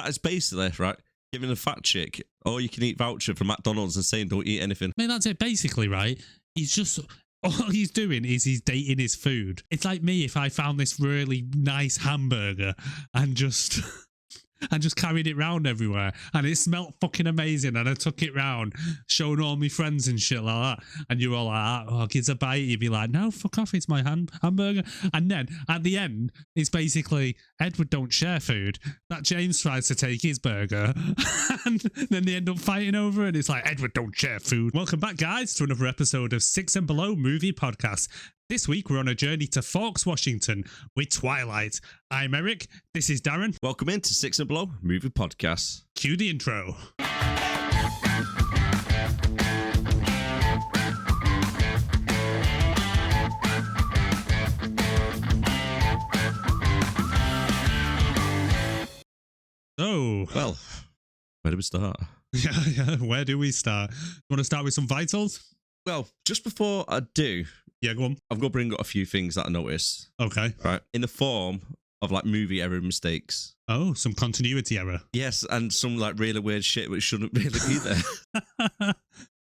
That is basically, right, giving a fat chick all you can eat voucher from McDonald's and saying don't eat anything. I mean, that's it. Basically, right? He's just... All he's doing is he's dating his food. It's like me if I found this really nice hamburger and just... and just carried it round everywhere, and it smelled fucking amazing, and I took it round, showing all my friends and shit like that, and you're all like, oh, kids a bite, you'd be like, no, fuck off, it's my hamburger. And then at the end, it's basically, Edward don't share food, that James tries to take his burger, and then they end up fighting over it, and it's like, Edward don't share food. Welcome back, guys, to another episode of Six and Below Movie Podcast. This week, we're on a journey to Forks, Washington with Twilight. I'm Erik. This is Darren. Welcome into Six and Below Movie Podcast. Cue the intro. So, well, where do we start? Yeah. Where do we start? You want to start with some vitals? Well, just before I do, yeah, go on. I've got to bring up a few things that I noticed. Okay. Right. In the form of like movie error mistakes. Oh, some continuity error. Yes, and some like really weird shit which shouldn't really be there.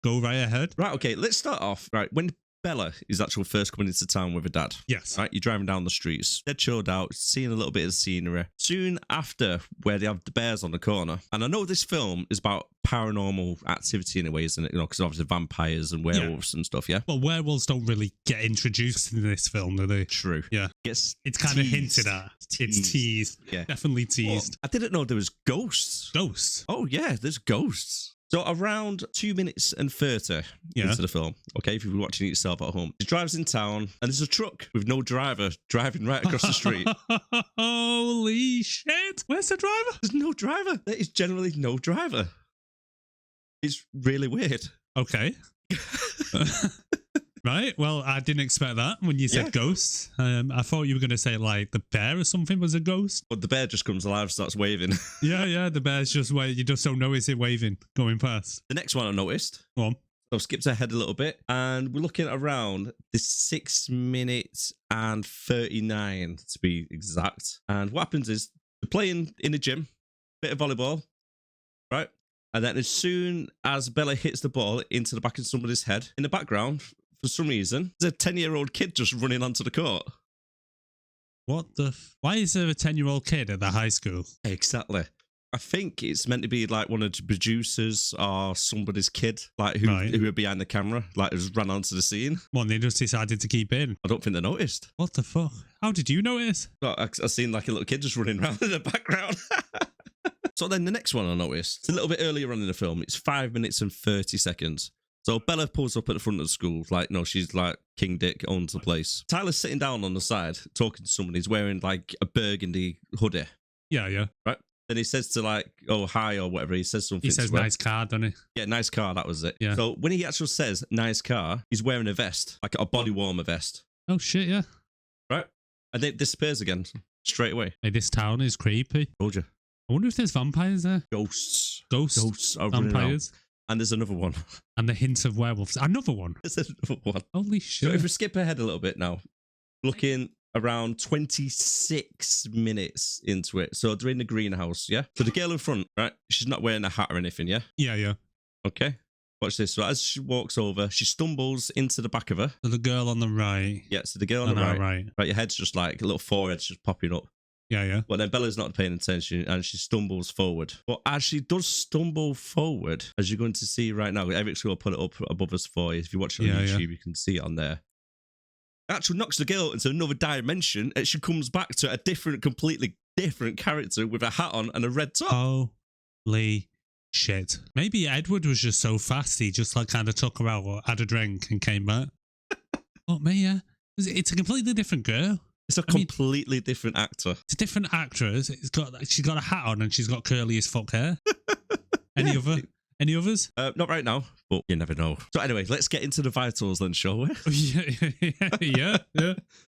Go right ahead. Right, okay, let's start off. Right, when Bella is actually first coming into town with her dad. Yes. Right, you're driving down the streets, dead chilled out, seeing a little bit of the scenery. Soon after, where they have the bears on the corner. And I know this film is about paranormal activity in a way, isn't it? You know, because obviously vampires and werewolves and stuff, yeah? Well, werewolves don't really get introduced in this film, do they? True. Yeah. It's kind of hinted at. It's teased. Yeah. Definitely teased. Well, I didn't know there was ghosts. Ghosts? Oh, yeah, there's ghosts. So around 2 minutes and 30 into the film, okay, if you're watching it yourself at home, he drives in town and there's a truck with no driver driving right across the street. Holy shit. Where's the driver? There's no driver. There is generally no driver. It's really weird. Okay. Right. Well, I didn't expect that when you said ghosts. I thought you were going to say like the bear or something was a ghost. But the bear just comes alive and starts waving. Yeah. The bear's just waving. You just don't notice it waving going past. The next one I noticed. Go on. I've skipped ahead a little bit and we're looking around the 6 minutes and 39 to be exact. And what happens is they're playing in the gym, bit of volleyball, right? And then as soon as Bella hits the ball into the back of somebody's head, in the background, for some reason, there's a 10-year-old kid just running onto the court. What the... Why is there a 10-year-old kid at the high school? Exactly. I think it's meant to be like one of the producers or somebody's kid, like who are behind the camera, like just ran onto the scene. Well, they just decided to keep in. I don't think they noticed. What the fuck? How did you notice? Well, I seen like a little kid just running around in the background. So then the next one I noticed, it's a little bit earlier on in the film. It's 5 minutes and 30 seconds. So Bella pulls up at the front of the school, like, no, she's like King Dick, owns the place. Tyler's sitting down on the side, talking to someone. He's wearing like a burgundy hoodie. Yeah. Right? Then he says to like, oh, hi, or whatever. He says something. He says nice car, doesn't he? Yeah, nice car, that was it. Yeah. So when he actually says nice car, he's wearing a vest, like a body warmer vest. Oh, shit, yeah. Right? And then it disappears again, straight away. Hey, this town is creepy. Told you. I wonder if there's vampires there. Ghosts. Ghosts are vampires. And there's another one. And the hint of werewolves. Another one. There's another one. Holy shit. So if we skip ahead a little bit now, looking around 26 minutes into it. So they're in the greenhouse, yeah? So the girl in front, right? She's not wearing a hat or anything, yeah? Yeah. Okay. Watch this. So as she walks over, she stumbles into the back of her. So the girl on the right. Yeah, so the girl on the right. Right. Right, your head's just like, a little forehead's just popping up. Yeah. But then Bella's not paying attention and she stumbles forward. But as she does stumble forward, as you're going to see right now, Eric's going to put it up above us for you. If you watch it on YouTube, you can see it on there. Actually knocks the girl into another dimension and she comes back to a completely different character with a hat on and a red top. Holy shit. Maybe Edward was just so fast he just like kind of took her out or had a drink and came back. What, me, yeah? It's a completely different girl. It's a completely different actor. It's a different actress. She's got a hat on and she's got curly as fuck hair. Any others? Not right now, but you never know. So anyway, let's get into the vitals then, shall we? Yeah.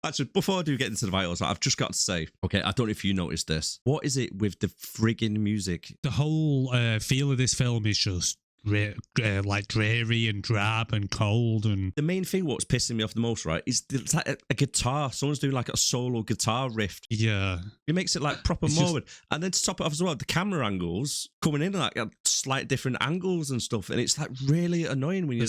Actually, before I do get into the vitals, I've just got to say, okay, I don't know if you noticed this. What is it with the frigging music? The whole feel of this film is just like dreary and drab and cold. And the main thing what's pissing me off the most, right, is it's like a guitar. Someone's doing like a solo guitar riff. Yeah. It makes it like proper morbid. And then to top it off as well, the camera angles coming in like at slight different angles and stuff. And it's like really annoying when you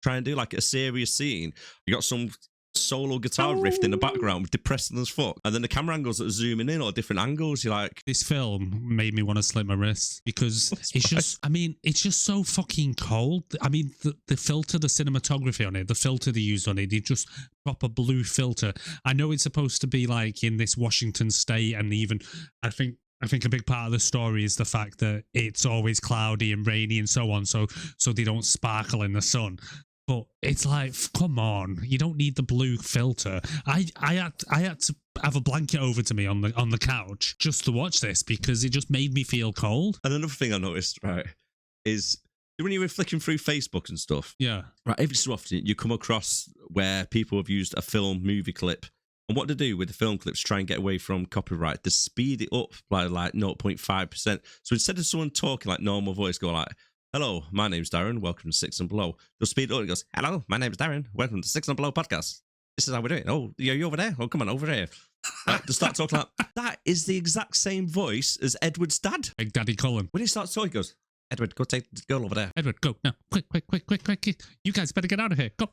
try and do like a serious scene. You got some solo guitar riff in the background with depressing as fuck, and then the camera angles that are zooming in or different angles. You're like, this film made me want to slit my wrists because it's just so fucking cold. I mean, the filter, the cinematography on it, the filter they used on it, they just proper blue filter. I know it's supposed to be like in this Washington state, and even I think a big part of the story is the fact that it's always cloudy and rainy and so on, so they don't sparkle in the sun. But it's like, come on, you don't need the blue filter. I had to have a blanket over to me on the couch just to watch this because it just made me feel cold. And another thing I noticed, right, is when you were flicking through Facebook and stuff, yeah, right, every so often you come across where people have used a film movie clip. And what to do with the film clips, try and get away from copyright, to speed it up by like 0.5%. So instead of someone talking like normal voice, go like, hello, my name's Darren, welcome to Six and Below. They'll speed it up and goes, hello, my name's Darren, welcome to Six and Below podcast. This is how we're doing. Oh, you over there? Oh, come on, over here. Right, to start talking like, that is the exact same voice as Edward's dad. Big Daddy Cullen. When he starts talking, he goes, Edward, go take the girl over there. Edward, go, now, quick. You guys better get out of here. Go.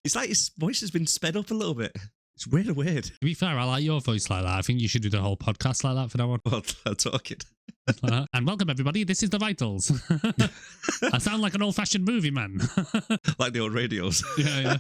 It's like his voice has been sped up a little bit. It's weird. To be fair, I like your voice like that. I think you should do the whole podcast like that for now on. Well, I'm talking. And welcome, everybody. This is The Vitals. I sound like an old-fashioned movie man. Like the old radios. Yeah.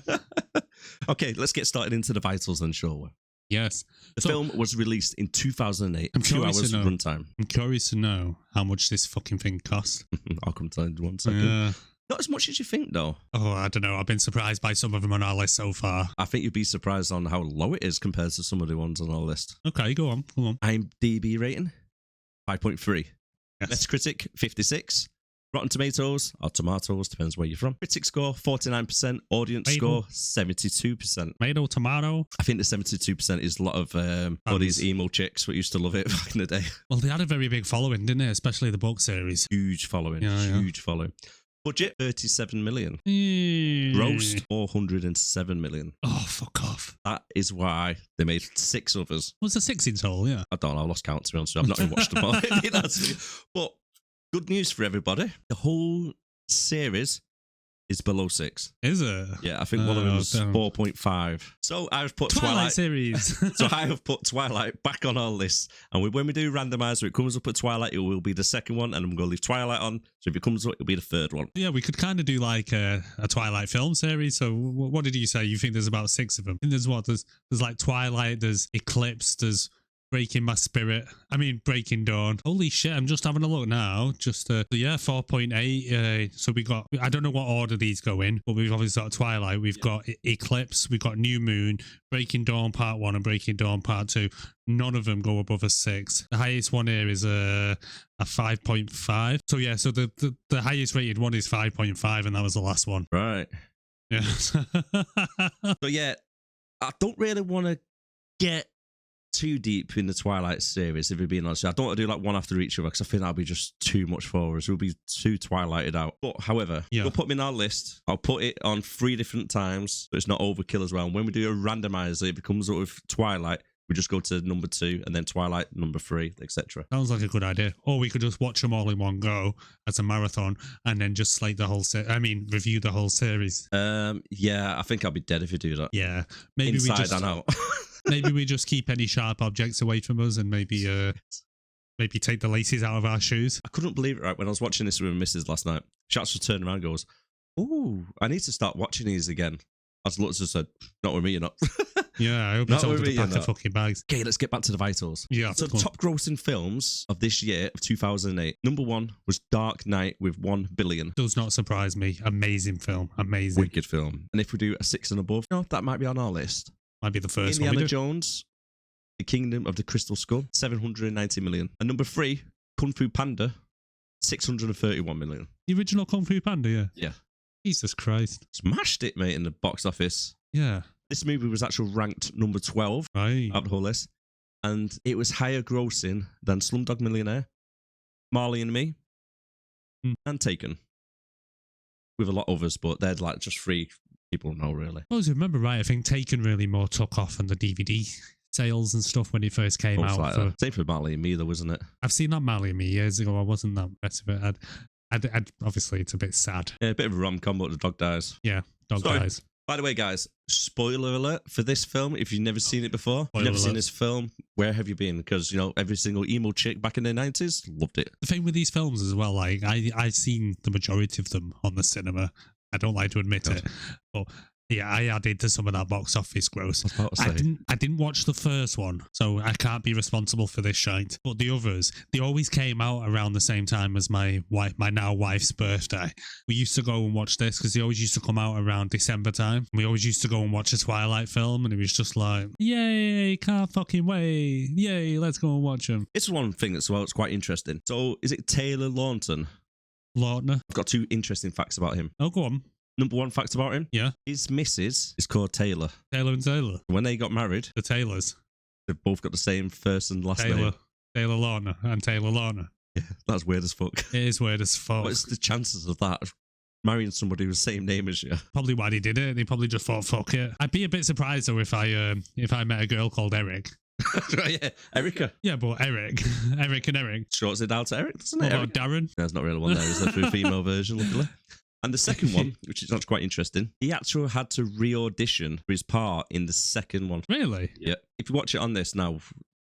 Okay, let's get started into The Vitals then, shall we? Yes. The film was released in 2008. I'm 2 hours runtime. I'm curious to know how much this fucking thing cost. I'll come to that in 1 second. Yeah. Not as much as you think, though. Oh, I don't know. I've been surprised by some of them on our list so far. I think you'd be surprised on how low it is compared to some of the ones on our list. Okay, go on. IMDb rating, 5.3. Yes. Metacritic, 56. Rotten Tomatoes, or tomatoes, depends where you're from. Critic score, 49%. Audience score, 72%. Tomato. I think the 72% is a lot of all these emo chicks that used to love it back in the day. Well, they had a very big following, didn't they? Especially the book series. Huge following. Huge following. Budget, 37 million. Grossed, 407 million. Oh, fuck off. That is why they made 6 others. Was there 6 in total? Yeah. I don't know. I lost count, to be honest. I've not even watched them all. But good news for everybody. The whole series is below 6. Is it? Yeah, I think one of them was 4.5. So I've put Twilight series. So I have put Twilight back on our list. And when we do randomizer, it comes up at Twilight, it will be the second one. And I'm going to leave Twilight on. So if it comes up, it'll be the third one. Yeah, we could kind of do like a Twilight film series. So what did you say? You think there's about 6 of them? I think there's what? There's like Twilight, there's Eclipse, there's Breaking Breaking Dawn. Holy shit, I'm just having a look now. 4.8. So we got, I don't know what order these go in, but we've obviously got Twilight, we've got Eclipse, we've got New Moon, Breaking Dawn Part 1 and Breaking Dawn Part 2. None of them go above a 6. The highest one here is a 5.5. So yeah, so the highest rated one is 5.5 and that was the last one. Right. Yeah. So yeah, I don't really want to get too deep in the Twilight series, if we're being honest. I don't want to do like one after each other because I think that'll be just too much for us. We'll be too Twilighted out. But however, you'll put me in our list. I'll put it on 3 different times, so it's not overkill as well. And when we do a randomizer, if it comes up with Twilight, we just go to number 2 and then Twilight number 3, etc. Sounds like a good idea. Or we could just watch them all in one go as a marathon and then just slate the whole review the whole series. Yeah, I think I'll be dead if you do that. Yeah. Maybe Inside we just and out. Maybe we just keep any sharp objects away from us and maybe take the laces out of our shoes. I couldn't believe it, right? When I was watching this with my missus last night, she actually turned around and goes, "Ooh, I need to start watching these again." I was looked and said, "Not with me, you're not." Yeah, I hope you told her to pack her fucking bags. Okay, let's get back to the Vitals. Yeah. So the top grossing films of this year, of 2008, number 1 was Dark Knight with 1 billion. Does not surprise me. Amazing film. Amazing. Wicked film. And if we do a 6 and above, that might be on our list. Might be the first Indiana one. Jones, The Kingdom of the Crystal Skull, 790 million. And number 3, Kung Fu Panda, 631 million. The original Kung Fu Panda, yeah. Yeah. Jesus Christ. Smashed it, mate, in the box office. Yeah. This movie was actually ranked number 12 out of the whole list. And it was higher grossing than Slumdog Millionaire, Marley and Me, and Taken. with a lot of us, but they're like just 3 people know really. I always remember right. I think Taken really more took off on the DVD sales and stuff when it first came out. Like same for Marley and Me, though, isn't it? I've seen that Marley and Me years ago. I wasn't that impressed with it. I'd obviously, it's a bit sad. Yeah, a bit of a rom-com, but the dog dies. Yeah, dog dies. By the way, guys, spoiler alert for this film. If you've never seen it before, Spoiler you've never seen alert. this film, where have you been? Because, you know, every single emo chick back in the 90s loved it. The thing with these films as well, like I've seen the majority of them on the cinema. I don't like to admit it, but yeah, I added to some of that box office gross. I didn't watch the first one, so I can't be responsible for this shite. But the others, they always came out around the same time as my now wife's birthday. We used to go and watch this because they always used to come out around December time. We always used to go and watch a Twilight film, and it was just like, yay, can't fucking wait. Yay, let's go and watch them. It's one thing that's it's quite interesting. So, is it Taylor Lautner? Lautner? I've got 2 interesting facts about him. Oh, go on. Number 1 fact about him. Yeah. His missus is called Taylor. Taylor and Taylor. When they got married, The Taylors. they've both got the same first and last name. Taylor Lautner and Taylor Lautner. Yeah, that's weird as fuck. It is weird as fuck. What's the chances of that? Marrying somebody with the same name as you? Probably why they did it. They probably just thought, fuck it. I'd be a bit surprised though if I met a girl called Erik. Yeah, Erica. Yeah, but Erik and Erik. Shorts it down to Erik, doesn't it? What about Darren? There's not really one there, is there, for a female version, luckily. And the second one, which is actually quite interesting, he actually had to re-audition for his part in the second one. Really? Yeah. If you watch it on this now,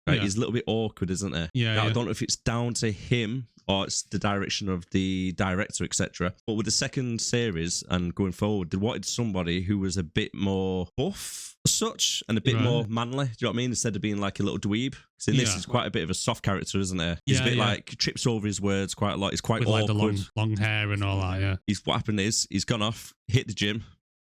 right, Yeah. it's a little bit awkward, isn't it? Yeah, Now, yeah. I don't know if it's down to him or it's the direction of the director, etc. But with the second series and going forward, they wanted somebody who was a bit more buff, as such, and a bit Right. more manly. Do you know what I mean? Instead of being like a little dweeb. So in this, Yeah. he's quite a bit of a soft character, isn't he? He's a Yeah, bit yeah. like trips over his words quite a lot. He's quite With like awkward. the long hair and all that, yeah. What happened is he's gone off, hit the gym,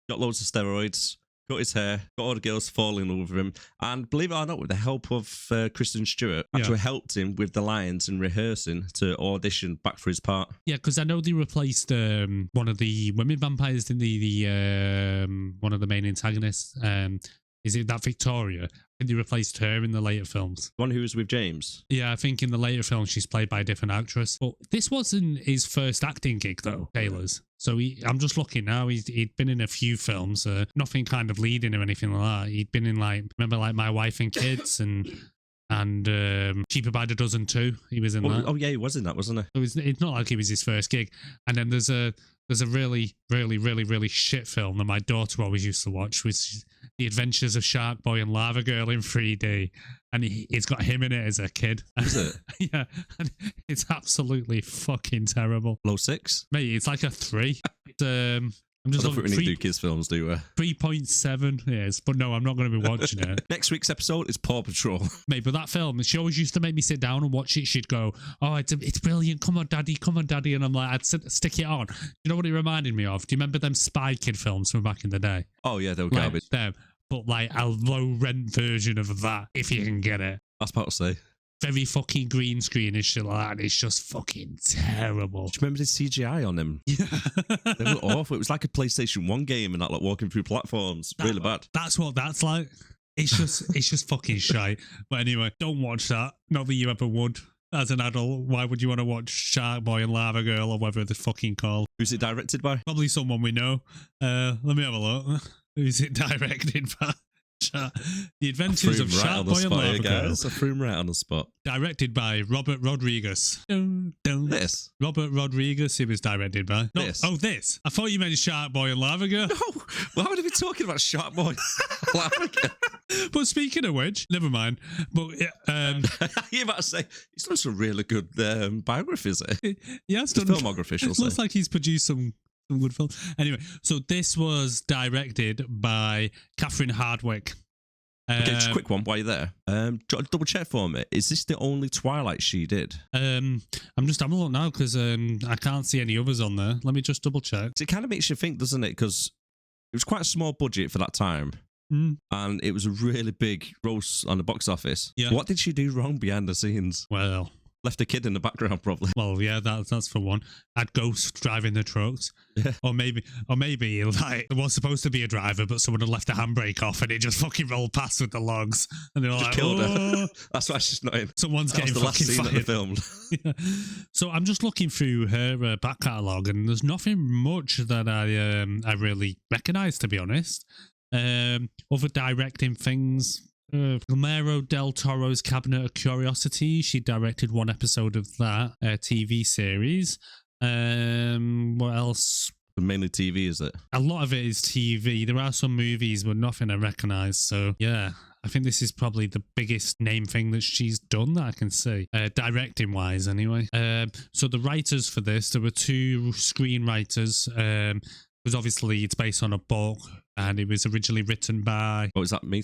got loads of steroids, cut his hair, got all the girls falling in love with him, and believe it or not, with the help of Kristen Stewart, actually helped him with the lines and rehearsing to audition back for his part. Yeah, because I know they replaced one of the women vampires in the one of the main antagonists. Is it that Victoria? I think they replaced her in the later films. The one who was with James. Yeah, I think in the later films she's played by a different actress. But this wasn't his first acting gig though, Taylor's. So I'm just looking now. He'd been in a few films, nothing kind of leading or anything like that. He'd been in remember My Wife and Kids and Cheaper by the Dozen too. He was in that. Oh yeah, he was in that, wasn't he? So it's not like it was his first gig. And then there's a really, really, really, really shit film that my daughter always used to watch, which is The Adventures of Shark Boy and Lava Girl in 3D. And it's got him in it as a kid. Is it? Yeah. And it's absolutely fucking terrible. Low 6? Mate, it's like a 3. I'm just I don't think we looking need to do kids' films, do we? 3.7 yes, but no, I'm not going to be watching it. Next week's episode is Paw Patrol. Mate, but that film, she always used to make me sit down and watch it. She'd go, oh, it's brilliant. Come on, daddy. And I'm like, I'd stick it on. You know what it reminded me of? Do you remember them Spy Kid films from back in the day? Oh, yeah, they were garbage. Them, but like a low-rent version of that, if you can get it. That's about to say. Very fucking green screen and shit like that. And it's just fucking terrible. Do you remember the CGI on them? Yeah. They were awful. It was like a PlayStation 1 game and that, like walking through platforms. Really bad. That's what that's like. It's just fucking shite. But anyway, don't watch that. Not that you ever would. As an adult, why would you want to watch Shark Boy and Lava Girl or whatever they're fucking called? Who's it directed by? Probably someone we know. Let me have a look. Who's it directed by? The Adventures of Shark Boy and Lava Girl. I threw him right on the spot. Directed by Robert Rodriguez. This? Robert Rodriguez, he was directed by. No, This? Oh, this. I thought you meant Shark Boy and Lava Girl. No, why would I be talking about Shark Boy? But speaking of which, never mind. But You're about to say, he's done some really good biographies. he has The done filmography, shall I Looks say. like he's produced some good films. Anyway, so this was directed by Catherine Hardwicke. Okay, just a quick one while you're there. Double check for me. Is this the only Twilight she did? I'm just having a look now because I can't see any others on there. Let me just double check. It kind of makes you think, doesn't it? Because it was quite a small budget for that time. And it was a really big gross on the box office. Yeah. What did she do wrong behind the scenes? Well, left a kid in the background, probably. Well, yeah, that's for one. Had ghosts driving the trucks. Yeah. Or maybe like there was supposed to be a driver, but someone had left the handbrake off and it just fucking rolled past with the logs. And they were like, Killed her. oh. That's why she's not in. Someone's That was getting the last fucking scene fired. of the film. Yeah. So I'm just looking through her back catalogue, and there's nothing much that I really recognise, to be honest. Other directing things. Guillermo del Toro's Cabinet of Curiosity. She directed one episode of that TV series. What else? Mainly TV, is it? A lot of it is TV. There are some movies, but nothing I recognise. So yeah, I think this is probably the biggest name thing that she's done that I can see, directing wise anyway. So the writers for this, there were two screenwriters, because obviously it's based on a book, and it was originally written by... Oh, is that me?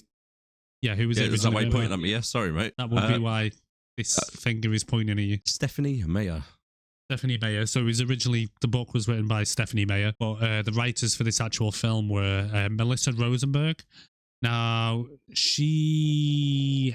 Yeah, who was it? Is that why you're pointing at me? Yeah, sorry, mate. That would be why this finger is pointing at you. Stephanie Meyer. Stephanie Meyer. So it was originally, the book was written by Stephanie Meyer, but the writers for this actual film were Melissa Rosenberg. Now, she's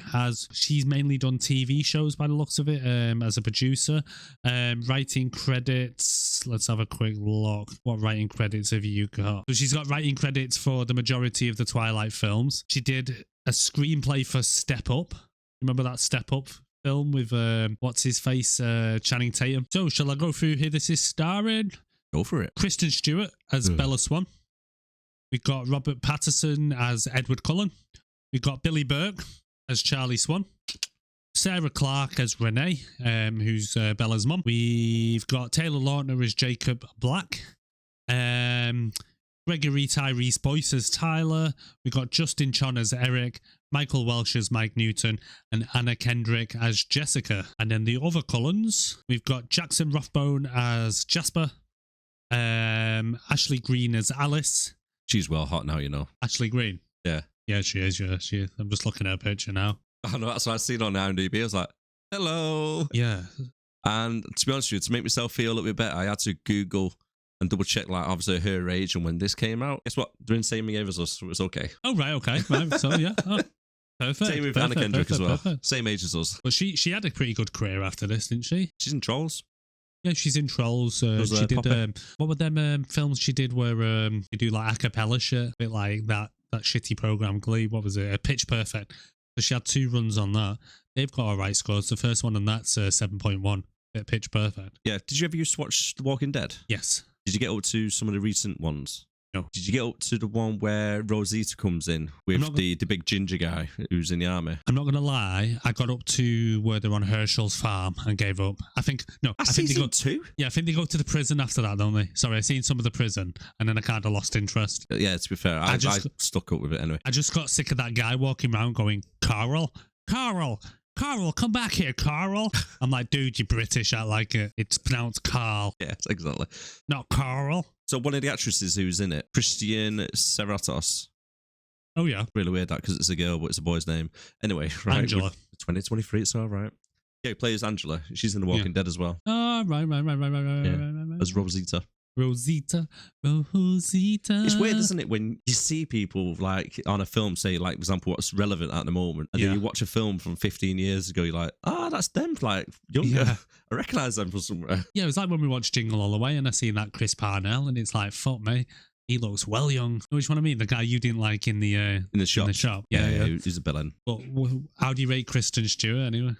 mainly done TV shows by the looks of it, as a producer. Writing credits, let's have a quick look. What writing credits have you got? So she's got writing credits for the majority of the Twilight films. She did a screenplay for Step Up. Remember that Step Up film with, what's his face, Channing Tatum? So, shall I go through who this is starring? Go for it. Kristen Stewart as Bella Swan. We've got Robert Pattinson as Edward Cullen. We've got Billy Burke as Charlie Swan. Sarah Clark as Renee, who's Bella's mum. We've got Taylor Lautner as Jacob Black. Gregory Tyrese Boyce as Tyler. We've got Justin Chon as Erik. Michael Welsh as Mike Newton. And Anna Kendrick as Jessica. And then the other Cullens, we've got Jackson Rothbone as Jasper. Ashley Green as Alice. She's well hot now, you know. Ashley Green. Yeah. Yeah, she is. Yeah, she is. I'm just looking at her picture now. I know, that's what I seen on IMDb. I was like, hello. Yeah. And to be honest with you, to make myself feel a little bit better, I had to Google and double check, like, obviously her age and when this came out. Guess what? They're in the same year as us, so it's okay. Oh, right, okay. Right, so, yeah. Oh, perfect. Same with Anna Kendrick as well. Perfect. Same age as us. Well, she had a pretty good career after this, didn't she? She's in Trolls. Yeah, she's in Trolls. She did, what were them films she did where you do like a cappella shit? A bit like that shitty program, Glee. What was it? Pitch Perfect. So she had 2 runs on that. They've got alright scores. The first one on that's 7.1 at Pitch Perfect. Yeah. Did you ever used to watch The Walking Dead? Yes. Did you get up to some of the recent ones? No. Did you get up to the one where Rosita comes in with the big ginger guy who's in the army? I'm not going to lie. I got up to where they're on Herschel's farm and gave up. I think they go 2? Yeah, I think they go to the prison after that, don't they? Sorry, I seen some of the prison and then I kind of lost interest. Yeah, to be fair, I stuck up with it anyway. I just got sick of that guy walking around going, Carl, come back here, Carl. I'm like, dude, you're British. I like it. It's pronounced Carl. Yeah, exactly. Not Carl. So one of the actresses who's in it, Christian Serratos. Oh, yeah. Really weird that because it's a girl, but it's a boy's name. Anyway, right. Angela. 2023, it's all right. Yeah, plays Angela. She's in The Walking Dead as well. Oh, right. As Rosita. Rosita. It's weird, isn't it, when you see people like on a film, say, like, for example, what's relevant at the moment, and then you watch a film from 15 years ago, you're like, that's them, like, younger. Yeah. I recognise them from somewhere. Yeah, it was like when we watched Jingle All the Way and I seen that Chris Parnell, and it's like, fuck me, he looks well young. You know which one I mean? The guy you didn't like in the shop. In the shop. Yeah. He's a villain. But how do you rate Kristen Stewart anyway?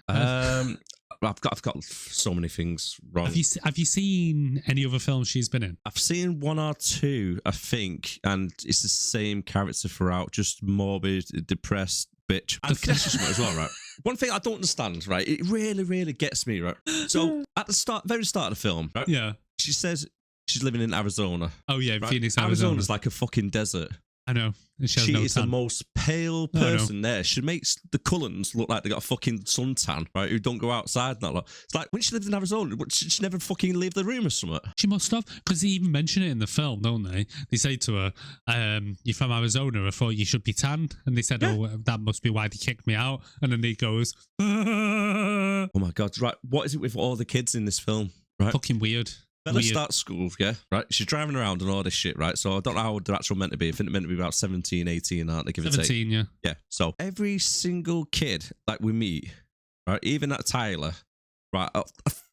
I've got so many things wrong. Have you seen any other films she's been in? I've seen 1 or 2, I think, and it's the same character throughout, just morbid, depressed bitch. And as well, right? One thing I don't understand, right? It really, really gets me, right? So at the very start of the film, right? Yeah, she says she's living in Arizona. Oh yeah, right? Phoenix, Arizona. Arizona's like a fucking desert. I know. She is the most pale person there. She makes the Cullens look like they got a fucking suntan, right? Who don't go outside and that lot. It's like when she lived in Arizona, she never fucking leave the room or something. She must have, because they even mention it in the film, don't they? They say to her, "You're from Arizona. I thought you should be tanned." And they said, "Oh, that must be why they kicked me out." And then he goes, "Oh my god!" Right? What is it with all the kids in this film? Right? Fucking weird. Bella starts school, yeah, right? She's driving around and all this shit, right? So I don't know how they're actually meant to be. I think they're meant to be about 17, 18, aren't they? Give 17, yeah. Yeah. So every single kid that we meet, right, even that Tyler, Right, a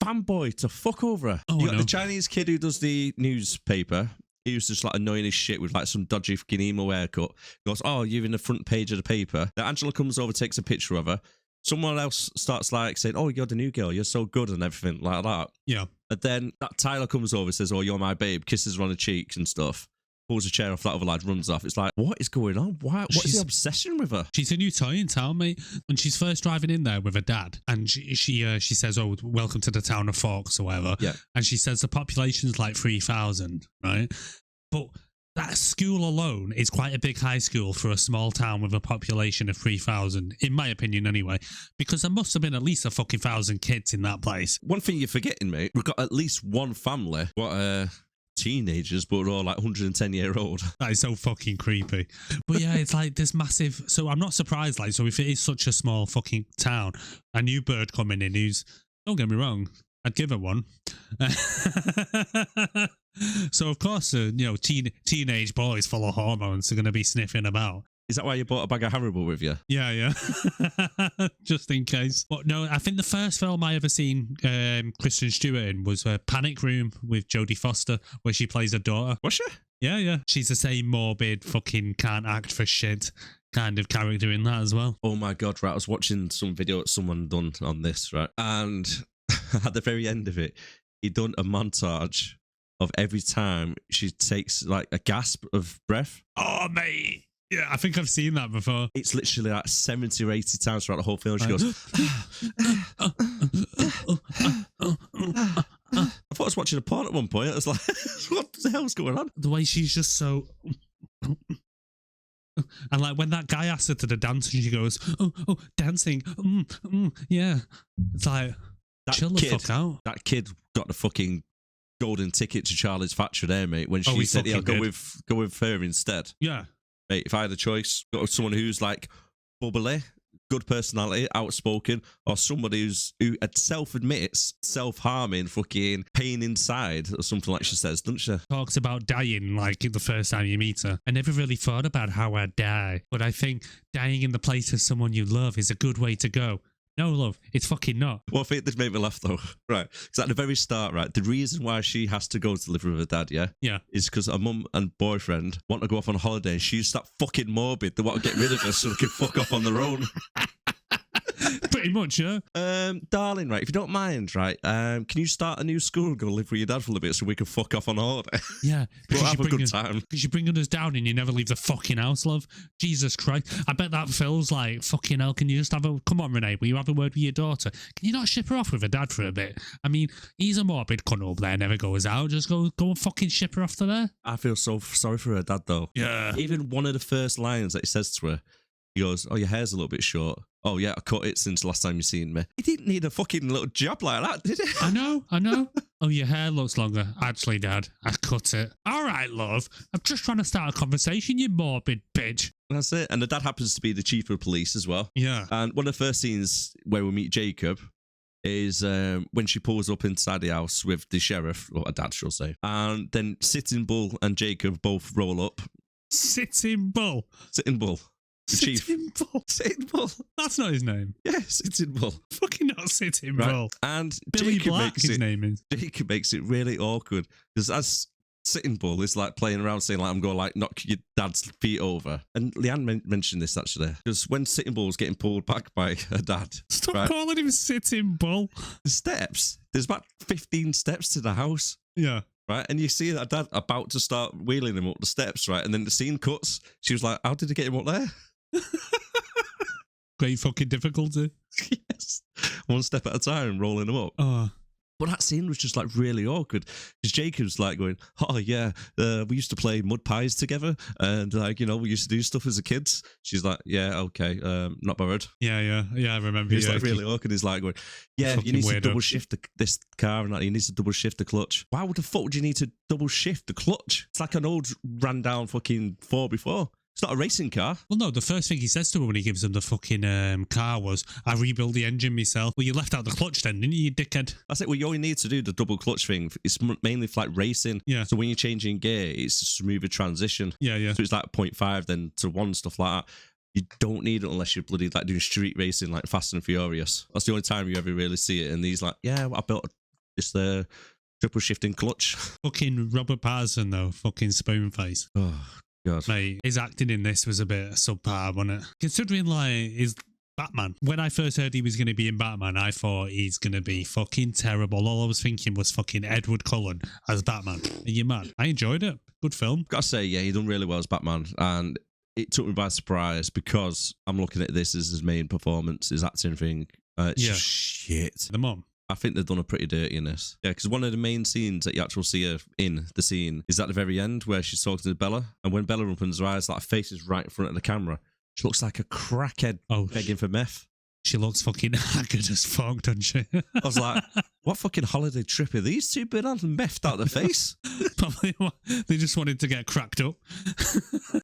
fanboy to fuck over her. Oh, You got no. the Chinese kid who does the newspaper. He was just like annoying as shit with like some dodgy fucking emo haircut. He goes, oh, you're in the front page of the paper. Then Angela comes over, takes a picture of her. Someone else starts like saying, oh, you're the new girl. You're so good and everything like that. Yeah. And then that Tyler comes over, says, oh, you're my babe. Kisses her on the cheeks and stuff. Pulls a chair off, that other lad runs off. It's like, what is going on? What's the obsession with her? She's a new toy in town, mate. When she's first driving in there with her dad, and she says, oh, welcome to the town of Forks or whatever. Yeah. And she says the population's like 3,000, right? But that school alone is quite a big high school for a small town with a population of 3,000, in my opinion anyway, because there must have been at least a fucking 1,000 kids in that place. One thing you're forgetting, mate, we've got at least one family, teenagers, but we're all like 110-year-old. That is so fucking creepy. But yeah, it's like this massive, so I'm not surprised, like, so if it is such a small fucking town, a new bird coming in who's, don't get me wrong, I'd give her one. So of course, teenage boys full of hormones are going to be sniffing about. Is that why you bought a bag of Haribo with you? Yeah. Just in case. But no, I think the first film I ever seen Kristen Stewart in was Panic Room with Jodie Foster, where she plays her daughter. Was she? Yeah. She's the same morbid, fucking can't act for shit kind of character in that as well. Oh my God, right. I was watching some video that someone done on this, right? And at the very end of it, he done a montage of every time she takes like a gasp of breath. Oh, mate. Yeah, I think I've seen that before. It's literally like 70 or 80 times throughout the whole film. She goes, I thought I was watching a porn at one point. I was like, what the hell's going on? The way she's just so... And like when that guy asks her to the dance and she goes, oh, dancing, yeah. It's like, chill the fuck out. That kid got the fucking golden ticket to Charlie's Factory there, mate, when she said, yeah, go with her instead. Yeah. Mate, if I had a choice, go with someone who's like bubbly, good personality, outspoken, or somebody who self-admits self-harming, fucking pain inside, or something like she says, doesn't she? Talks about dying like the first time you meet her. I never really thought about how I'd die, but I think dying in the place of someone you love is a good way to go. No, love, it's fucking not. Well, I think this made me laugh, though. Right. Because at the very start, right, the reason why she has to go to live with her dad, yeah, is because her mum and boyfriend want to go off on holiday and she's that fucking morbid. They want to get rid of her so they can fuck off on their own. Pretty much, yeah. Darling, right, if you don't mind, right, can you start a new school and go live with your dad for a little bit so we can fuck off on holiday? Yeah. We'll have a good time. Because you're bringing us down and you never leave the fucking house, love. Jesus Christ. I bet that feels like, fucking hell, can you just come on, Renee, will you have a word with your daughter? Can you not ship her off with her dad for a bit? I mean, he's a morbid cunt up there, never goes out. Just go and fucking ship her off to there. I feel so sorry for her dad, though. Yeah. Even one of the first lines that he says to her, he goes, oh, your hair's a little bit short. Oh, yeah, I cut it since the last time you seen me. He didn't need a fucking little job like that, did he? I know. Oh, your hair looks longer. Actually, Dad, I cut it. All right, love. I'm just trying to start a conversation, you morbid bitch. That's it. And the dad happens to be the chief of police as well. Yeah. And one of the first scenes where we meet Jacob is when she pulls up inside the house with the sheriff, or a dad, she'll say. And then Sitting Bull and Jacob both roll up. Sitting Bull? Sitting Bull. The chief. Sitting Bull. That's not his name. Yeah, Sitting Bull. Fucking not Sitting right. Bull. And Billy Jacob Black, his name is. Jacob makes it really awkward because as Sitting Bull is like playing around saying like, I'm going to like knock your dad's feet over. And Leanne mentioned this actually because when Sitting Bull was getting pulled back by her dad. Stop calling him Sitting Bull. The steps. There's about 15 steps to the house. Yeah. Right, and you see that dad about to start wheeling him up the steps, right? And then the scene cuts. She was like, how did he get him up there? Great fucking difficulty. Yes. One step at a time, rolling him up. Oh. But that scene was just like really awkward because Jacob's like going, oh yeah, we used to play mud pies together and like, you know, we used to do stuff as a kids. She's like, yeah, okay, not bothered. Yeah, I remember. He's like really awkward. He's like going, yeah, you need to double shift this car and that. You need to double shift the clutch. Why would the fuck would you need to double shift the clutch? It's like an old ran down fucking 4x4. It's not a racing car. Well, no, the first thing he says to her when he gives him the fucking car was, I rebuild the engine myself. Well, you left out the clutch then, didn't you, you dickhead? That's it. Well, you only need to do the double clutch thing. It's mainly for like racing. Yeah. So when you're changing gear, it's a smoother transition. Yeah. So it's like 0.5 then to 1, stuff like that. You don't need it unless you're bloody like doing street racing, like Fast and Furious. That's the only time you ever really see it. And he's like, yeah, I built this triple shifting clutch. Fucking Robert Pattinson though, fucking spoon face. Oh God, mate, his acting in this was a bit subpar, wasn't it? Considering like his Batman. When I first heard he was going to be in Batman, I thought he's going to be fucking terrible. All I was thinking was fucking Edward Cullen as Batman. Are you mad? I enjoyed it. Good film. Gotta say, yeah, he done really well as Batman, and it took me by surprise because I'm looking at this as his main performance, his acting thing. It's just shit. The mum. I think they've done a pretty dirty in this. Yeah, because one of the main scenes that you actually see her in the scene is at the very end where she's talking to Bella, and when Bella opens her eyes, like her face is right in front of the camera. She looks like a crackhead begging for meth. She looks fucking haggard as fuck, doesn't she? I was like, what fucking holiday trip are these two been on and methed out the face? Probably they just wanted to get cracked up.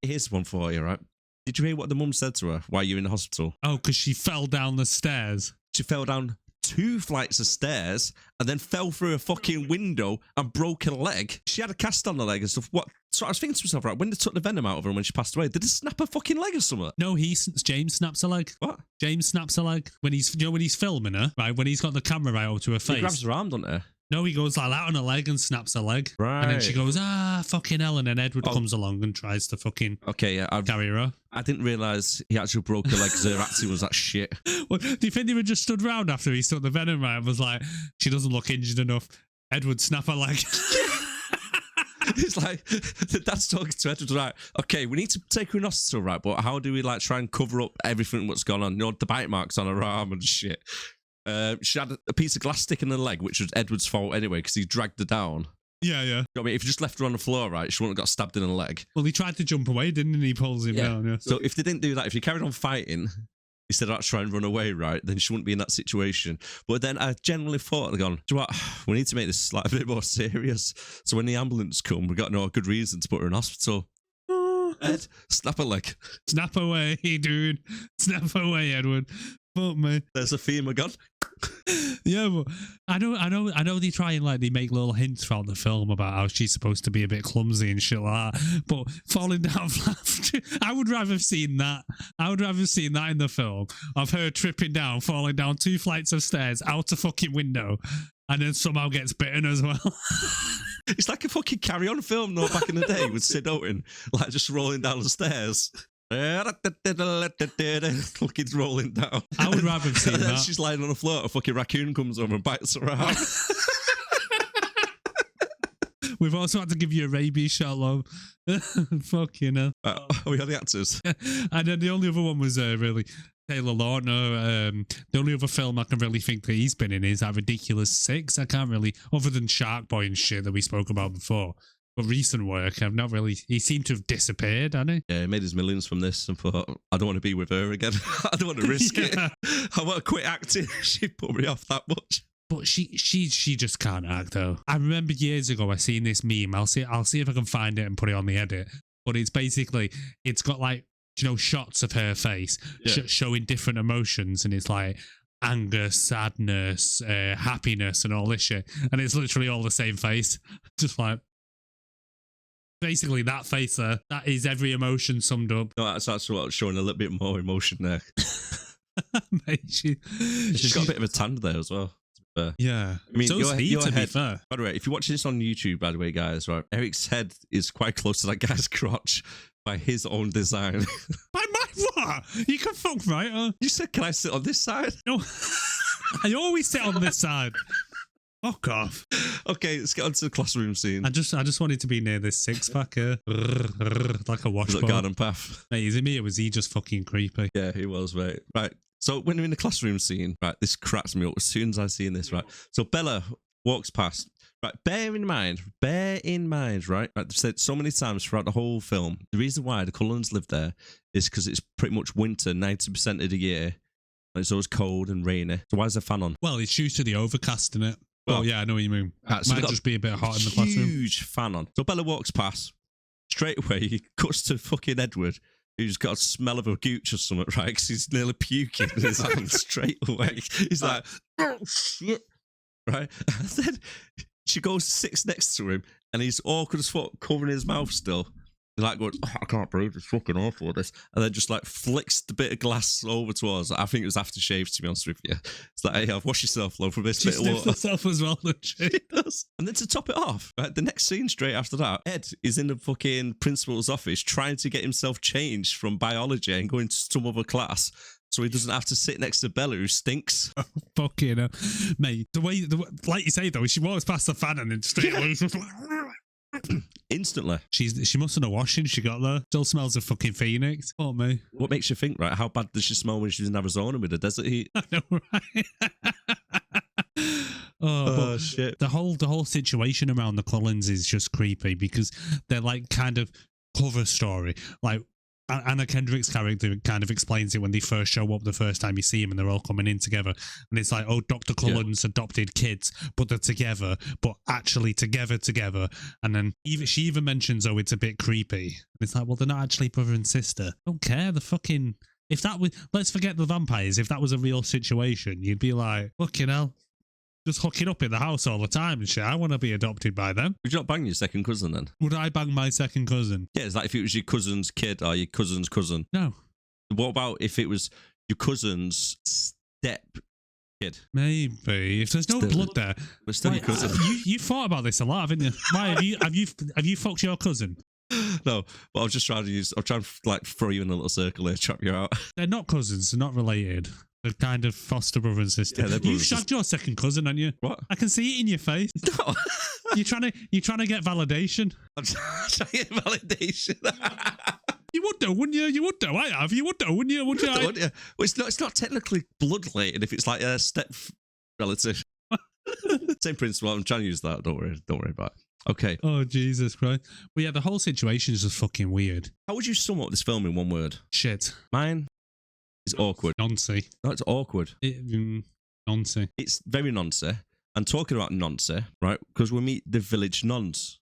Here's one for you, right? Did you hear what the mum said to her while you were in the hospital? Oh, because she fell down the stairs. She fell down 2 flights of stairs and then fell through a fucking window and broke her leg. She had a cast on her leg and stuff. What? So I was thinking to myself, right, when they took the venom out of her and when she passed away, did they snap her fucking leg or something? No, James snaps her leg. What? James snaps her leg when he's, when he's filming her, right? When he's got the camera right up to her face. He grabs her arm, doesn't he? No, he goes like that on her leg and snaps her leg. Right. And then she goes, fucking hell. And then Edward comes along and tries to fucking carry her off. I didn't realise he actually broke her leg because her acting was that shit. Well, do you think they were just stood round after he took the venom right and was like, she doesn't look injured enough. Edward, snap her leg. It's like, the dad's talking to Edward, right, okay, we need to take her in hospital, right, but how do we like try and cover up everything what's gone on? You know, the bite marks on her arm and shit. She had a piece of glass stick in her leg, which was Edward's fault anyway, because he dragged her down. Yeah. You know what I mean? If you just left her on the floor, right, she wouldn't have got stabbed in the leg. Well, he tried to jump away, didn't he? He pulls him down, yeah. So if they didn't do that, if you carried on fighting, instead of trying to run away, right, then she wouldn't be in that situation. But then I generally thought, they're going, do you know what? We need to make this like a bit more serious. So when the ambulance come, we got no good reason to put her in hospital. Ed, snap her leg. Snap away, dude. Snap away, Edward. Fuck me. There's a FEMA gun. Yeah, but I know they try and like they make little hints throughout the film about how she's supposed to be a bit clumsy and shit like that. But falling down flat, I would rather have seen that. I would rather have seen that in the film of her tripping down, falling down 2 flights of stairs out a fucking window, and then somehow gets bitten as well. It's like a fucking Carry On film, though, back in the day with Sid Owen, like just rolling down the stairs. Fucking rolling down. I would rather have seen that. She's lying on the floor, a fucking raccoon comes over and bites her arm. We've also had to give you a rabies shot, love. Fucking hell. We are the actors. And then the only other one was really Taylor Lautner. The only other film I can really think that he's been in is that Ridiculous 6. I can't really, other than Shark Boy and shit that we spoke about before. But recent work, I've not really. He seemed to have disappeared, hasn't he? Yeah, he made his millions from this and thought, I don't want to be with her again. I don't want to risk it. I want to quit acting. She put me off that much. But she just can't act though. I remember years ago I seen this meme. I'll see if I can find it and put it on the edit. But it's basically it's got like shots of her face showing different emotions, and it's like anger, sadness, happiness, and all this shit. And it's literally all the same face, just like. Basically, that face there, that is every emotion summed up. No, that's actually showing a little bit more emotion there. Mate, she's got a bit of a tan there as well. Yeah. I mean, so's he, to be fair. By the way, if you watch this on YouTube, by the way, guys, right, Eric's head is quite close to that guy's crotch by his own design. By my what? You can fuck right, huh? You said, can I sit on this side? No. I always sit on this side. Fuck off. Okay, let's get on to the classroom scene. I just wanted to be near this 6-pack here. Like a washboard. Garden path. Mate, is it me or was he just fucking creepy? Yeah, he was, mate. Right. So when we're in the classroom scene, right, this cracks me up as soon as I see this, right? So Bella walks past. Right, bear in mind, right? They've said so many times throughout the whole film, the reason why the Cullens live there is because it's pretty much winter 90% of the year. And it's always cold and rainy. So why is there a fan on? Well, it's due to the overcast, isn't it? Well, yeah, I know what you mean. So might just be a bit hot in the classroom. Huge fan on. So Bella walks past. Straight away, he cuts to fucking Edward, who's got a smell of a gooch or something, right? Because he's nearly puking in his hand straight away. He's like, oh, shit. Right? And then she goes, sits next to him, and he's awkward as fuck, covering his mouth still. Like going, oh, I can't breathe, it's fucking awful this. And then just like flicks the bit of glass over towards. I think it was aftershave, to be honest with you. It's like, hey, I've washed yourself, love, with this She bit of water. sniffs herself as well, doesn't she? She does. And then to top it off, right, the next scene straight after that, Ed is in the fucking principal's office trying to get himself changed from biology and going to some other class so he doesn't have to sit next to Bella, who stinks. Fucking hell. Mate, the way, like you say though, she walks past the fan and then straight away she's like, Instantly. she mustn't have washed since she got there. Still smells of fucking Phoenix. Oh, me. What makes you think, right? How bad does she smell when she was in Arizona with the desert heat? I know, right? Oh, shit. The whole situation around the Cullens is just creepy because they're like kind of cover story. Like Anna Kendrick's character kind of explains it when they first show up the first time you see him and they're all coming in together. And it's like, oh, Dr. Cullen's adopted kids, but they're together, but actually together. And then she even mentions, oh, it's a bit creepy. And it's like, well, they're not actually brother and sister. I don't care. The fucking, if that was, let's forget the vampires. If that was a real situation, you'd be like, fucking hell. Just hooking up in the house all the time and shit. I want to be adopted by them. Would you not bang your second cousin then? Would I bang my second cousin? Yeah, it's like if it was your cousin's kid or your cousin's cousin. No. What about if it was your cousin's step kid? Maybe. If there's no blood there. But still your cousin. You thought about this a lot, haven't you? Why have you fucked your cousin? No, but I was just trying to like throw you in a little circle here, chop you out. They're not cousins, they're not related. They're kind of foster brother and sister. Yeah, You've shagged your second cousin, haven't you? What? I can see it in your face. No. You're trying to get validation. I'm trying to get validation. You would do, wouldn't you? You would do. I have. You would do, wouldn't you? Wouldn't you? Well, it's not technically blood related if it's like a step relative. Same principle. I'm trying to use that. Don't worry about it. Okay. Oh, Jesus Christ. Well, yeah, the whole situation is just fucking weird. How would you sum up this film in one word? Shit. Mine is awkward. Nonsense. No, it's awkward. Nonsense. It's very nonsense. And talking about nonsense, right? Because we meet the village nuns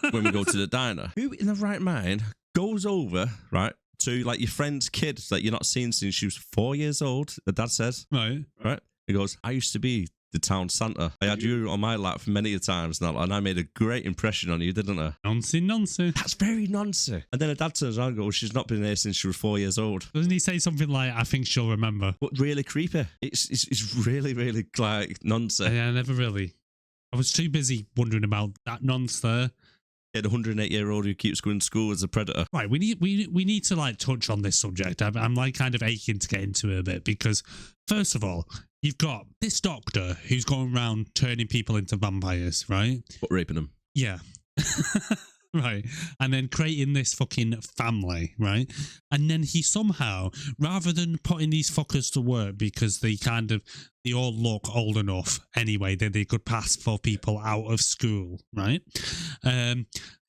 when we go to the diner. Who in the right mind goes over, right, to like your friend's kid that you're not seeing since she was 4 years old, the dad says. Right. Right? He goes, I used to be the town Santa. I had you on my lap many a times now, and I made a great impression on you, didn't I? Nonsense. That's very nonsense. And then her dad turns around and goes, she's not been here since she was 4 years old. Doesn't he say something like, I think she'll remember? But really creepy. It's really, really like nonsense. Yeah, I was too busy wondering about that nonce there. Yeah, the 108-year-old who keeps going to school as a predator. Right, we need to like touch on this subject. I'm like kind of aching to get into it a bit because first of all, you've got this doctor who's going around turning people into vampires, right? But raping them. Yeah. Right. And then creating this fucking family, right? And then he somehow, rather than putting these fuckers to work because they all look old enough anyway that they could pass for people out of school, right?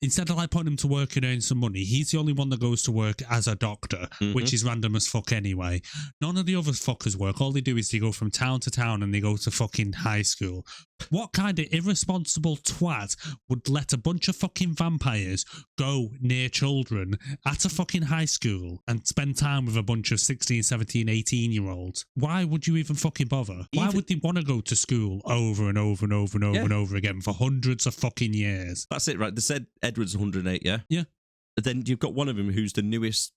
Instead of like putting them to work and earn some money, he's the only one that goes to work as a doctor, which is random as fuck anyway. None of the other fuckers work. All they do is they go from town to town and they go to fucking high school. What kind of irresponsible twat would let a bunch of fucking vampires go near children at a fucking high school and spend time with a bunch of 16, 17, 18-year-olds? Why would you even fucking bother? Why would they want to go to school over and over and over and over and over again for hundreds of fucking years? That's it, right? They said Edward's 108, yeah? Yeah. But then you've got one of them who's the newest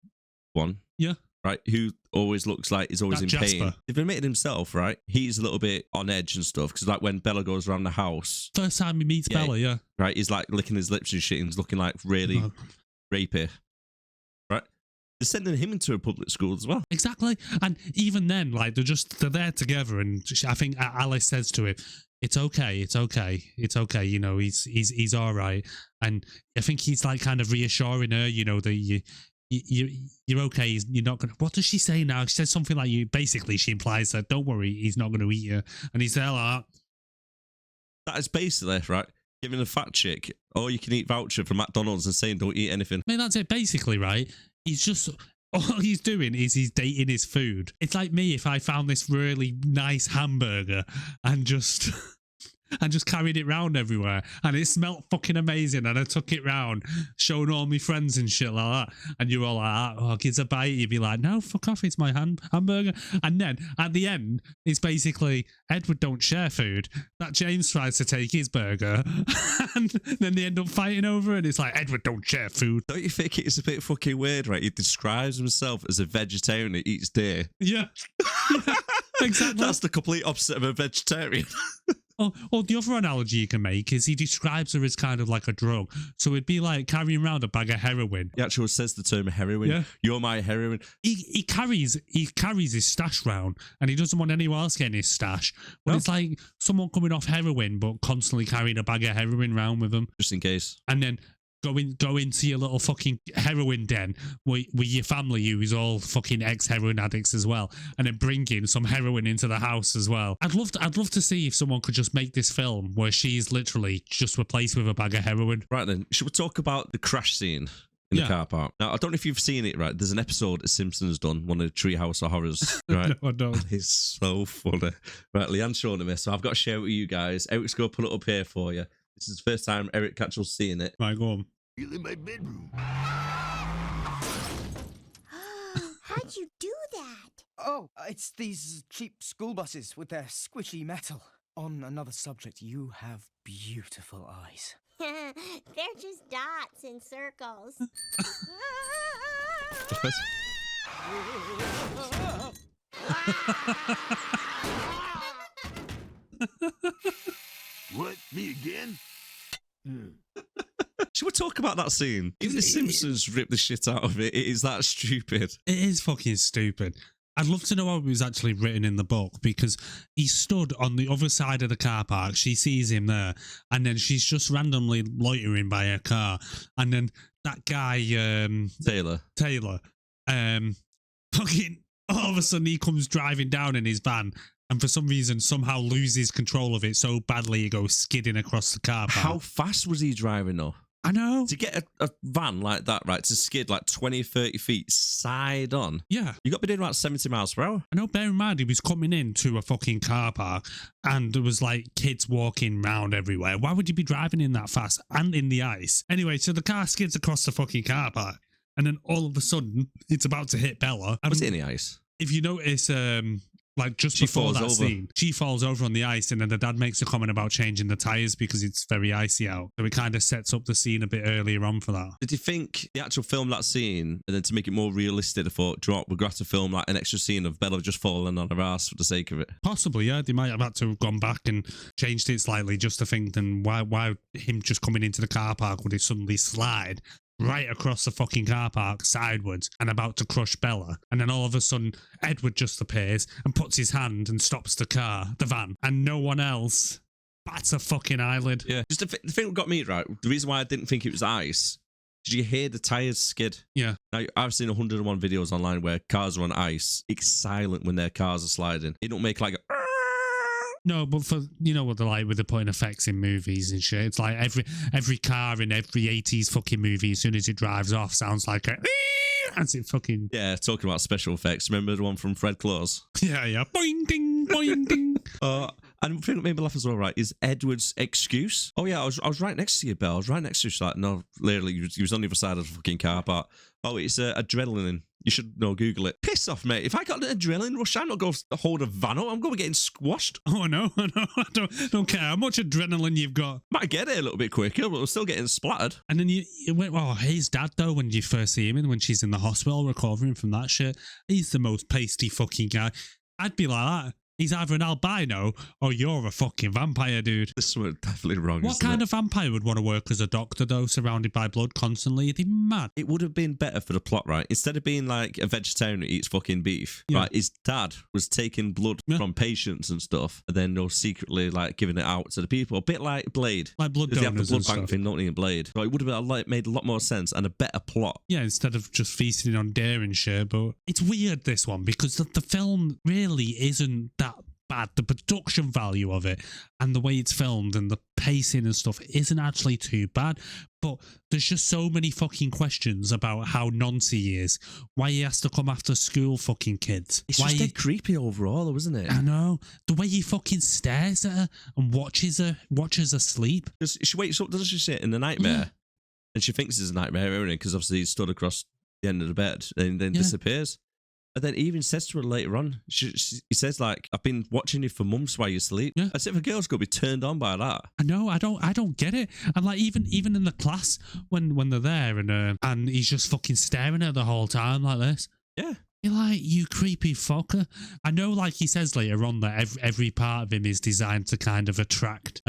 one. Yeah. Right? Who always looks like he's always That in pain. Jasper. They've admitted himself, right? He's a little bit on edge and stuff. Because like when Bella goes around the house. First time he meets Bella, yeah. Right? He's like licking his lips and shit and he's looking like really rapey. Right? They're sending him into a public school as well. Exactly. And even then, like, they're there together. And I think Alice says to him, it's okay. You know, he's all right. And I think he's like kind of reassuring her, you know, that you're okay. You're not gonna. What does she say now? She says something like basically she implies that don't worry, he's not going to eat you. And he's there like that is basically right. Giving a fat chick all you can eat voucher from McDonald's and saying don't eat anything. I mean, that's it basically, right? He's just. All he's doing is he's dating his food. It's like me if I found this really nice hamburger and just and just carried it round everywhere. And it smelled fucking amazing. And I took it round, showing all my friends and shit like that. And you're all like, oh, gives a bite. You'd be like, no, fuck off, it's my hamburger. And then at the end, it's basically Edward don't share food. That James tries to take his burger. And then they end up fighting over it. It's like, Edward don't share food. Don't you think it's a bit fucking weird, right? He describes himself as a vegetarian that eats deer. Yeah. Yeah, exactly. That's the complete opposite of a vegetarian. Or the other analogy you can make is he describes her as kind of like a drug. So it'd be like carrying around a bag of heroin. He actually says the term heroin. Yeah. You're my heroin. He carries his stash round, and he doesn't want anyone else getting his stash. But it's like someone coming off heroin but constantly carrying a bag of heroin around with them. Just in case. And then go into your little fucking heroin den with your family who is all fucking ex-heroin addicts as well, and then bring in some heroin into the house as well. I'd love to see if someone could just make this film where she's literally just replaced with a bag of heroin. Right then, should we talk about the crash scene in the car park? Now, I don't know if you've seen it, right? There's an episode of Simpsons done, one of the Treehouse of Horrors, right? No, I don't. It's so funny. Right, Leanne's showing me, so I've got to share it with you guys. Eric's going to put it up here for you. This is the first time Erik Catchell's seeing it. Right, go on. In my bedroom. How'd you do that? Oh, it's these cheap school buses with their squishy metal. On another subject, you have beautiful eyes. They're just dots and circles. What? Me again? Should we talk about that scene? Even the Simpsons ripped the shit out of it. It is that stupid. It is fucking stupid. I'd love to know how it was actually written in the book, because he stood on the other side of the car park. She sees him there, and then she's just randomly loitering by her car. And then that guy, Taylor, fucking all of a sudden he comes driving down in his van, and for some reason somehow loses control of it so badly he goes skidding across the car park. How fast was he driving though? I know. To get a van like that, right, to skid like 20, 30 feet side on. Yeah. You got to be doing about 70 miles per hour. I know, bear in mind, he was coming into a fucking car park and there was like kids walking around everywhere. Why would you be driving in that fast and in the ice? Anyway, so the car skids across the fucking car park, and then all of a sudden it's about to hit Bella. Was it in the ice? If you notice, like just She before falls that over. scene, she falls over on the ice, and then the dad makes a comment about changing the tyres because it's very icy out. So it kind of sets up the scene a bit earlier on for that. Did you think the actual film that scene, and then to make it more realistic, I thought, we're going to have to film like an extra scene of Bella just falling on her ass for the sake of it? Possibly, yeah. They might have had to have gone back and changed it slightly just to think, then why him just coming into the car park would he suddenly slide right across the fucking car park sideways and about to crush Bella, and then all of a sudden Edward just appears and puts his hand and stops the van, and no one else bats a fucking eyelid. Yeah. Just the thing that got me right, the reason why I didn't think it was ice, did you hear the tyres skid? Yeah. Now, I've seen 101 videos online where cars are on ice. It's silent when their cars are sliding. It don't make like a... No, but for, you know what they're like with the putting effects in movies and shit. It's like every car in every 80s fucking movie, as soon as it drives off, sounds like a... As it fucking... Yeah, talking about special effects. Remember the one from Fred Claus? Yeah. Boing, ding, boing, ding. And the thing that made me laugh as well, right, is Edward's excuse. Oh, yeah, I was right next to you, Belle. I was right next to you. She's like, no, literally, he was on the other side of the fucking car park. Oh, it's adrenaline. You should Google it. Piss off, mate. If I got an adrenaline rush, I'm not going to hold a van up. I'm going to be getting squashed. Oh, no. I don't care how much adrenaline you've got. Might get it a little bit quicker, but we're still getting splattered. And then you went, oh, his dad, though, when you first see him and when she's in the hospital recovering from that shit, he's the most pasty fucking guy. I'd be like that. He's either an albino or you're a fucking vampire, dude. This was definitely wrong. What kind of vampire would want to work as a doctor, though, surrounded by blood constantly? Are they mad? It would have been better for the plot, right? Instead of being like a vegetarian who eats fucking beef, right? His dad was taking blood from patients and stuff, and then secretly like giving it out to the people. A bit like Blade. Like blood donors. They have the blood bank stuff. thing, don't need a Blade. So it would have made a lot more sense and a better plot. Yeah, instead of just feasting on dare and shit. But it's weird, this one, because the film really isn't that bad. The production value of it and the way it's filmed and the pacing and stuff isn't actually too bad, But there's just so many fucking questions about how noncy he is, why he has to come after school fucking kids. It's why just dead creepy overall, though, isn't it? I know. The way he fucking stares at her and watches her sleep. Because she wakes up, doesn't she, sit in a nightmare? Yeah. And she thinks it's a nightmare, isn't it? Because obviously he's stood across the end of the bed and then Yeah. disappears. And then he even says to her later on, he says, like, I've been watching you for months while you sleep. Yeah. As if a girl's going to be turned on by that. I know. I don't get it. And like even in the class when they're there and he's just fucking staring at her the whole time like this. Yeah. You're like, you creepy fucker. I know, like he says later on, that every part of him is designed to kind of attract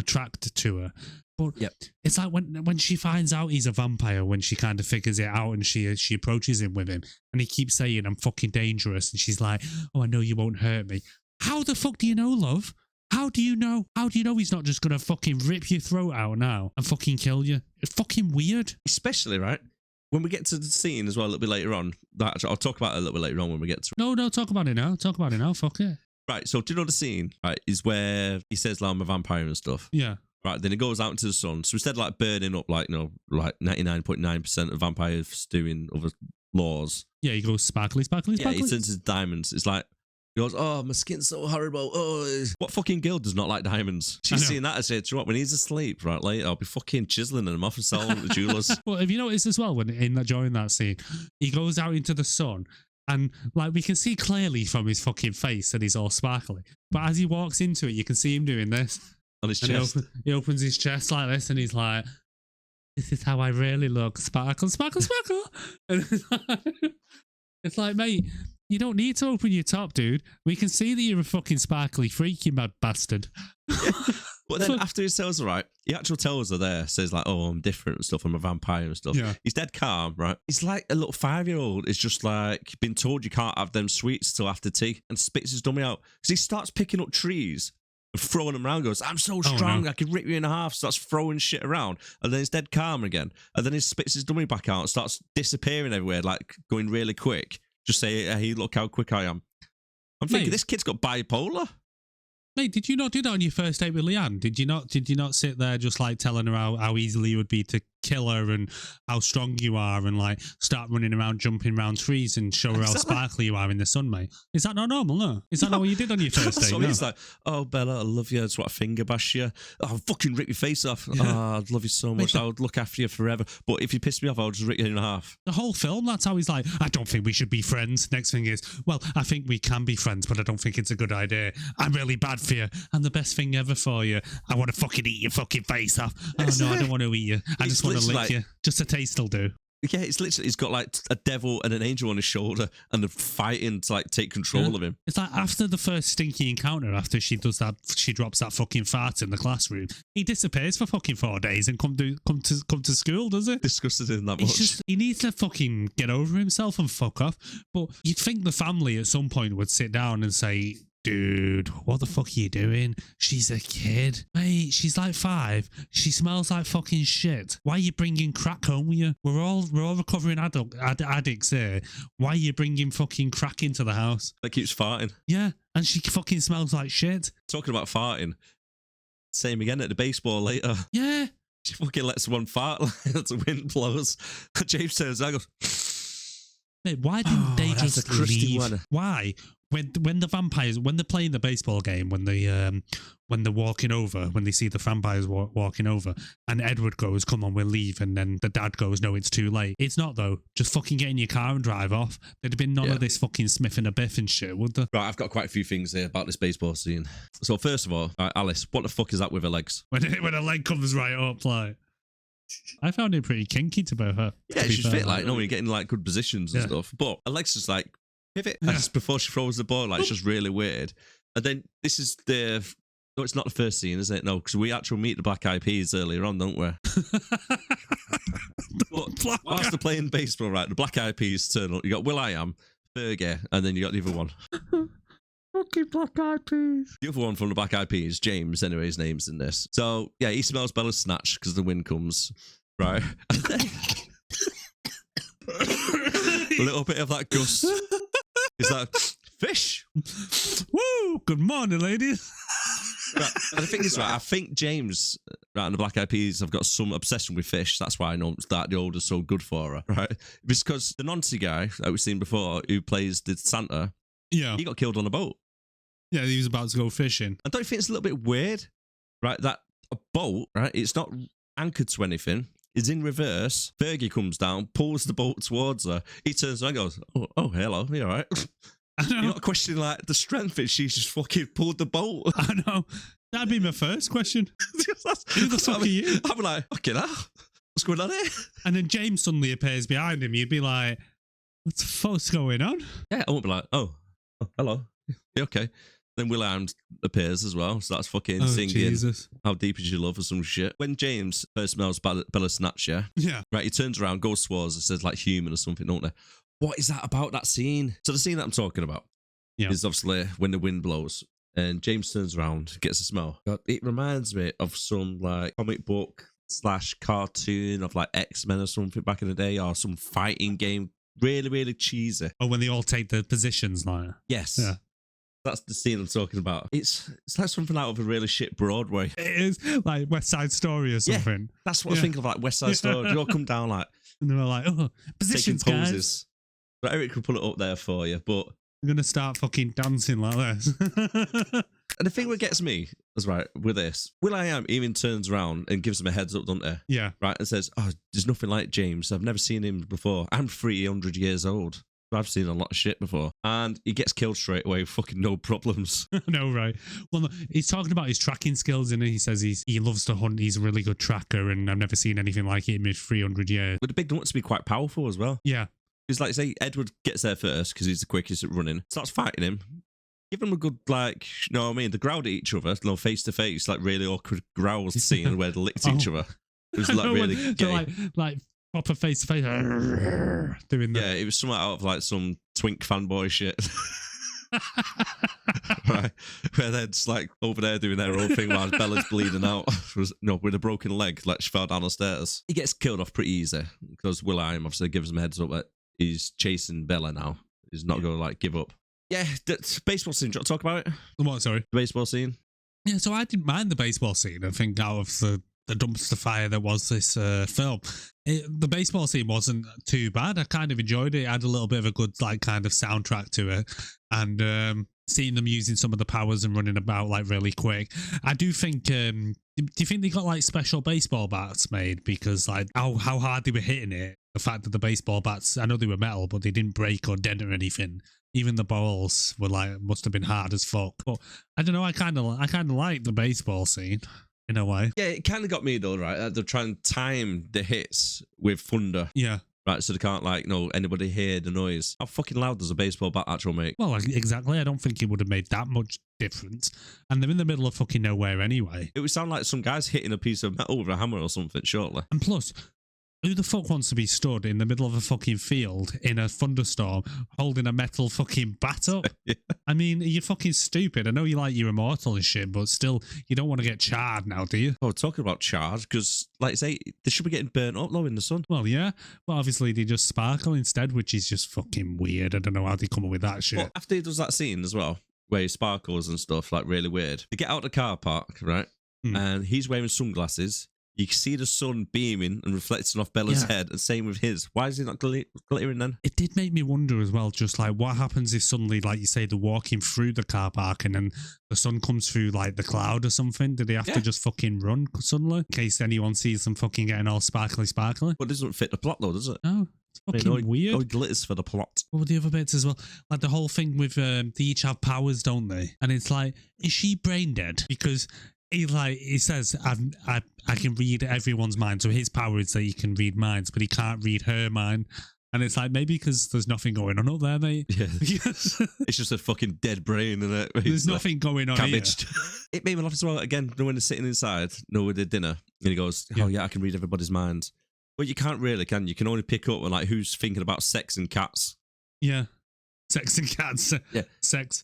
to her. But Yep. it's like when she finds out he's a vampire, when she kind of figures it out and she approaches him with him, and he keeps saying, I'm fucking dangerous. And she's like, oh, I know you won't hurt me. How the fuck do you know, love? How do you know? How do you know he's not just going to fucking rip your throat out now and fucking kill you? It's fucking weird. Especially, right, when we get to the scene as well a little bit later on. Actually, I'll talk about it a little bit later on when we get to it. No, talk about it now. Talk about it now. Fuck it. Right, so do you know the scene, right, is where he says, like, I'm a vampire and stuff. Yeah. Right, then he goes out into the sun. So instead of like burning up like 99.9% of vampires doing other laws. Yeah, he goes sparkly, sparkly, Yeah, sparkly. he turns his diamonds. It's like, he goes, oh, my skin's so horrible. Oh, what fucking girl does not like diamonds? I She's know. seeing that and said, when he's asleep, right, later, I'll be fucking chiseling them off and selling them at the jewelers. Well, have you noticed as well during that scene, he goes out into the sun and like we can see clearly from his fucking face that he's all sparkly. But as he walks into it, you can see him doing this. On his And chest. he opens his chest like this and he's like, this is how I really look. Sparkle, sparkle, sparkle. And it's like, mate, you don't need to open your top, dude. We can see that you're a fucking sparkly freak, you mad bastard. But then after he tells her, right, he actually tells her there, says like, oh, I'm different and stuff, I'm a vampire and stuff. Yeah. He's dead calm, right? He's like a little 5-year-old. It's just like been told you can't have them sweets till after tea and spits his dummy out. Because he starts picking up trees and throwing them around, goes, I'm so strong, no. I can rip you in half, starts throwing shit around. And then he's dead calm again. And then he spits his dummy back out and starts disappearing everywhere, like going really quick. Just say, hey, look how quick I am. I'm thinking, Mate. this kid's got bipolar. Mate, did you not do that on your first date with Leanne? Did you not sit there just like telling her how easily it would be to kill her and how strong you are and like start running around, jumping around trees and show her how sparkly you are in the sun, mate? Is that not normal, no? Is that not what you did on your first date? So No. he's like, oh, Bella, I love you. I just want to finger bash you. I'll fucking rip your face off. Yeah. Oh, I'd love you so much. Mate, I would look after you forever. But if you piss me off, I'll just rip you in half. The whole film, that's how he's like, I don't think we should be friends. Next thing is, well, I think we can be friends, but I don't think it's a good idea. I'm really bad for you. I'm the best thing ever for you. I want to fucking eat your fucking face off. Oh, no, I don't want to eat you. I It's just want to lick literally you. Just a taste will do. Yeah, it's literally, he's got like a devil and an angel on his shoulder and they're fighting to like take control Yeah. of him. It's like after the first stinky encounter, after she drops that fucking fart in the classroom, he disappears for fucking 4 days and come to school, does it? Disgusted in that It's much. just, he needs to fucking get over himself and fuck off. But you'd think the family at some point would sit down and say, dude, what the fuck are you doing? She's a kid. Mate, she's like 5. She smells like fucking shit. Why are you bringing crack home with you? We're all recovering addicts here. Why are you bringing fucking crack into the house? That keeps farting. Yeah, and she fucking smells like shit. Talking about farting, same again at the baseball later. Yeah. She fucking lets one fart as the wind blows. James turns out and goes, Mate, why didn't they that's just a crusty leave? one. Why? When the vampires, when they're playing the baseball game, when they're walking over, when they see the vampires walking over, and Edward goes, "Come on, we'll leave," and then the dad goes, "No, it's too late." It's not though. Just fucking get in your car and drive off. There'd have been none of this fucking sniffing a biff and shit, would there? right, I've got quite a few things here about this baseball scene. So first of all, Alice, what the fuck is that with her legs? When a leg comes right up, like. I found it pretty kinky to be her. Yeah, she's fit, like, when you're getting like good positions and Yeah. stuff. But Alexa's like, pivot. Yeah. And just before she throws the ball, like, it's just really weird. And then this is no, it's not the first scene, is it? No, because we actually meet the Black Eyed Peas earlier on, don't we? But whilst they're playing baseball, right, the Black Eyed Peas turn up. You got will.i.am, Fergie, and then you got the other one. Fucking Black Eyed Peas. The other one from the Black Eyed Peas, James, anyway, his name's in this. So, yeah, he smells Bella's snatch because the wind comes, right? A little bit of that gust. Is that fish? Woo! Good morning, ladies. And the thing is, right, I think James, right, and the Black Eyed Peas have got some obsession with fish. That's why I know that the older's so good for her, right? Because the Nancy guy that we've seen before, who plays the Santa, Yeah. he got killed on a boat. Yeah, he was about to go fishing. I don't think it's a little bit weird, right? That a boat, right? It's not anchored to anything. It's in reverse. Fergie comes down, pulls the boat towards her. He turns around and goes, oh hello, you all right? I know. You're not questioning like the strength of it. She's just fucking pulled the boat. I know. That'd be my first question. Who the fuck are you? I'm like, okay, now what's going on here? And then James suddenly appears behind him. You'd be like, what the fuck's going on? Yeah, I won't be like, oh hello. You okay? Then Will.i.am appears as well, so that's fucking singing Jesus. How Deep Is Your Love or some shit. When James first smells Bella Snatch, yeah, right, he turns around, goes towards her, says like human or something, don't they? What is that about, that scene? So the scene that I'm talking about is obviously when the wind blows and James turns around, gets a smell. God, it reminds me of some like comic book / cartoon of like X-Men or something back in the day, or some fighting game. Really, really cheesy. Oh, when they all take the positions like. Yes. Yeah. That's the scene I'm talking about. It's like something out of a really shit Broadway. It is like West Side Story or something. Yeah, that's what I was thinking of, like West Side Story. They all come down like and they were like, oh, positions, taking guys. poses. But Erik could put it up there for you. But I'm gonna start fucking dancing like this. and the thing that gets me is right with this, Will.i.am even turns around and gives him a heads up, doesn't he? Yeah. Right, and says, "Oh, there's nothing like James. I've never seen him before. I'm 300 years old. I've seen a lot of shit before." And he gets killed straight away, fucking no problems. No, right. Well, no, he's talking about his tracking skills, and he says he loves to hunt. He's a really good tracker, and I've never seen anything like it in his 300 years. But the big wants to be quite powerful as well. Yeah. It's like, say, Edward gets there first because he's the quickest at running, starts fighting him. Give them a good, like, you know what I mean? They growled at each other, face to face, like really awkward growls scene where they licked each other. It was like really gay. Like proper face to face doing that. Yeah, it was something out of like some twink fanboy shit. Right, where they're just like over there doing their own thing while Bella's bleeding out with a broken leg, like she fell down the stairs. He gets killed off pretty easy because Will.i.am obviously gives him a heads up that he's chasing Bella now. He's not going to like give up. Yeah, the baseball scene. Do you want to talk about it? What? Sorry, the baseball scene. Yeah, so I didn't mind the baseball scene. I think out of the dumpster fire that was this film, the baseball scene wasn't too bad. I kind of enjoyed it. It had a little bit of a good like kind of soundtrack to it, and seeing them using some of the powers and running about like really quick. I do think. Do you think they got like special baseball bats made because like how hard they were hitting it? The fact that the baseball bats, I know they were metal, but they didn't break or dent or anything. Even the balls were like must have been hard as fuck. But I don't know. I kind of like the baseball scene in a way. Yeah, it kind of got me though, right? They're trying to time the hits with thunder. Yeah. Right, so they can't like anybody hear the noise. How fucking loud does a baseball bat actually make? Well, exactly. I don't think it would have made that much difference. And they're in the middle of fucking nowhere anyway. It would sound like some guy's hitting a piece of metal with a hammer or something, shortly. And plus, who the fuck wants to be stood in the middle of a fucking field in a thunderstorm holding a metal fucking bat up? Yeah. I mean, you're fucking stupid. I know you like you're immortal and shit, but still, you don't want to get charred now, do you? Oh, talking about charred, because, like I say, they should be getting burnt up, though, in the sun. Well, yeah. But obviously, they just sparkle instead, which is just fucking weird. I don't know how they come up with that shit. Well, after he does that scene as well, where he sparkles and stuff, like really weird, they get out of the car park, right? And he's wearing sunglasses. You can see the sun beaming and reflecting off Bella's head, and same with his. Why is he not glittering then? It did make me wonder as well, just like what happens if suddenly, like you say, they're walking through the car park and then the sun comes through like the cloud or something? Do they have to just fucking run suddenly in case anyone sees them fucking getting all sparkly? But it doesn't fit the plot though, does it? No. It's fucking weird. It glitters for the plot. What were the other bits as well? Like the whole thing with they each have powers, don't they? And it's like, is she brain dead? Because he says, I can read everyone's mind. So his power is that he can read minds, but he can't read her mind. And it's like, maybe because there's nothing going on up there, mate. Yeah. It's just a fucking dead brain, isn't it? There's nothing going on damaged. It made me laugh as well. Again, when they're sitting inside, with the dinner, and he goes, oh yeah, I can read everybody's minds. But you can't really, can you? You can only pick up on like who's thinking about sex and cats. Yeah. Sex and cats. Yeah. Sex.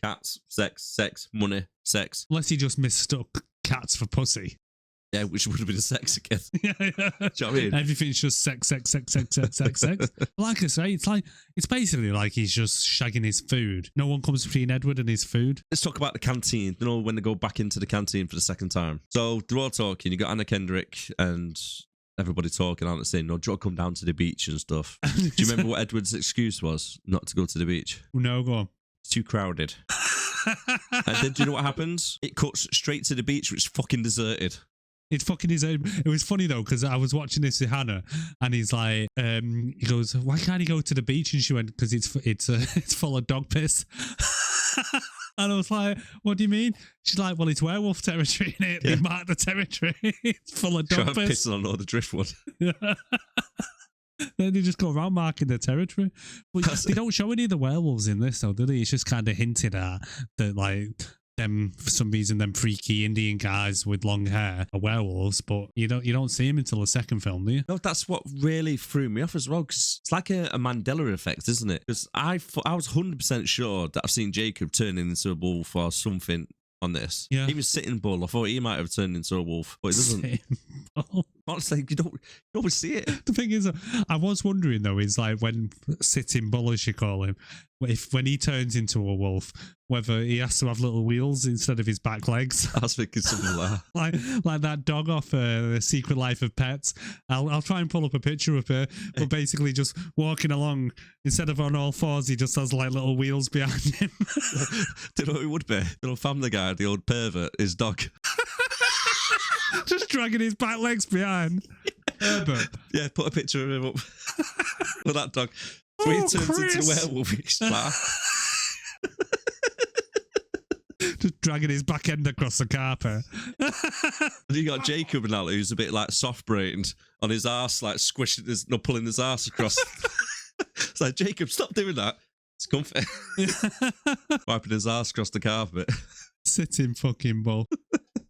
Cats, sex, money, sex. Unless he just mistook cats for pussy. Yeah, which would have been sex again. Yeah, yeah. Do you know what I mean? Everything's just sex. Like I say, it's basically like he's just shagging his food. No one comes between Edward and his food. Let's talk about the canteen. You know, when they go back into the canteen for the second time. So they're all talking. You got Anna Kendrick and everybody talking, aren't they, saying, no, do you want to come down to the beach and stuff? Do you remember what Edward's excuse was not to go to the beach? No, go on. It's too crowded. And then do you know what happens? It cuts straight to the beach, which is fucking deserted. It's fucking his own. It was funny though, because I was watching this with Hannah, and he's like, he goes, "Why can't he go to the beach?" And she went, "Because it's full of dog piss." And I was like, "What do you mean?" She's like, "Well, it's werewolf territory, innit? They mark the territory. It's full of dog piss." Pissing on all the driftwood. Then they just go around marking the territory. But they don't show any of the werewolves in this, though, do they? It's just kind of hinted at that, like, them, for some reason, them freaky Indian guys with long hair are werewolves, but you don't see them until the second film, do you? No, that's what really threw me off as well, because it's like a Mandela effect, isn't it? Because I was 100% sure that I've seen Jacob turning into a wolf or something on this. Yeah. Even Sitting Bull, I thought he might have turned into a wolf, but it doesn't. Sitting Bull. Honestly, you don't always see it. The thing is, I was wondering though, is like when Sitting Bull, as you call him, when he turns into a wolf, whether he has to have little wheels instead of his back legs. I was thinking something like that. like that dog off The Secret Life of Pets. I'll try and pull up a picture of her, but basically just walking along, instead of on all fours, he just has like little wheels behind him. Do you know who it would be? The old Family Guy, the old pervert, his dog. Just dragging his back legs behind. Herbert. Yeah, put a picture of him up with that dog. So he turns Chris. into a werewolf. He's like, just dragging his back end across the carpet. and you got Jacob now, who's a bit like soft-brained on his arse, like squishing his, pulling his arse across. It's like, Jacob, stop doing that. It's comfy. Wiping his arse across the carpet. Sitting fucking Bull.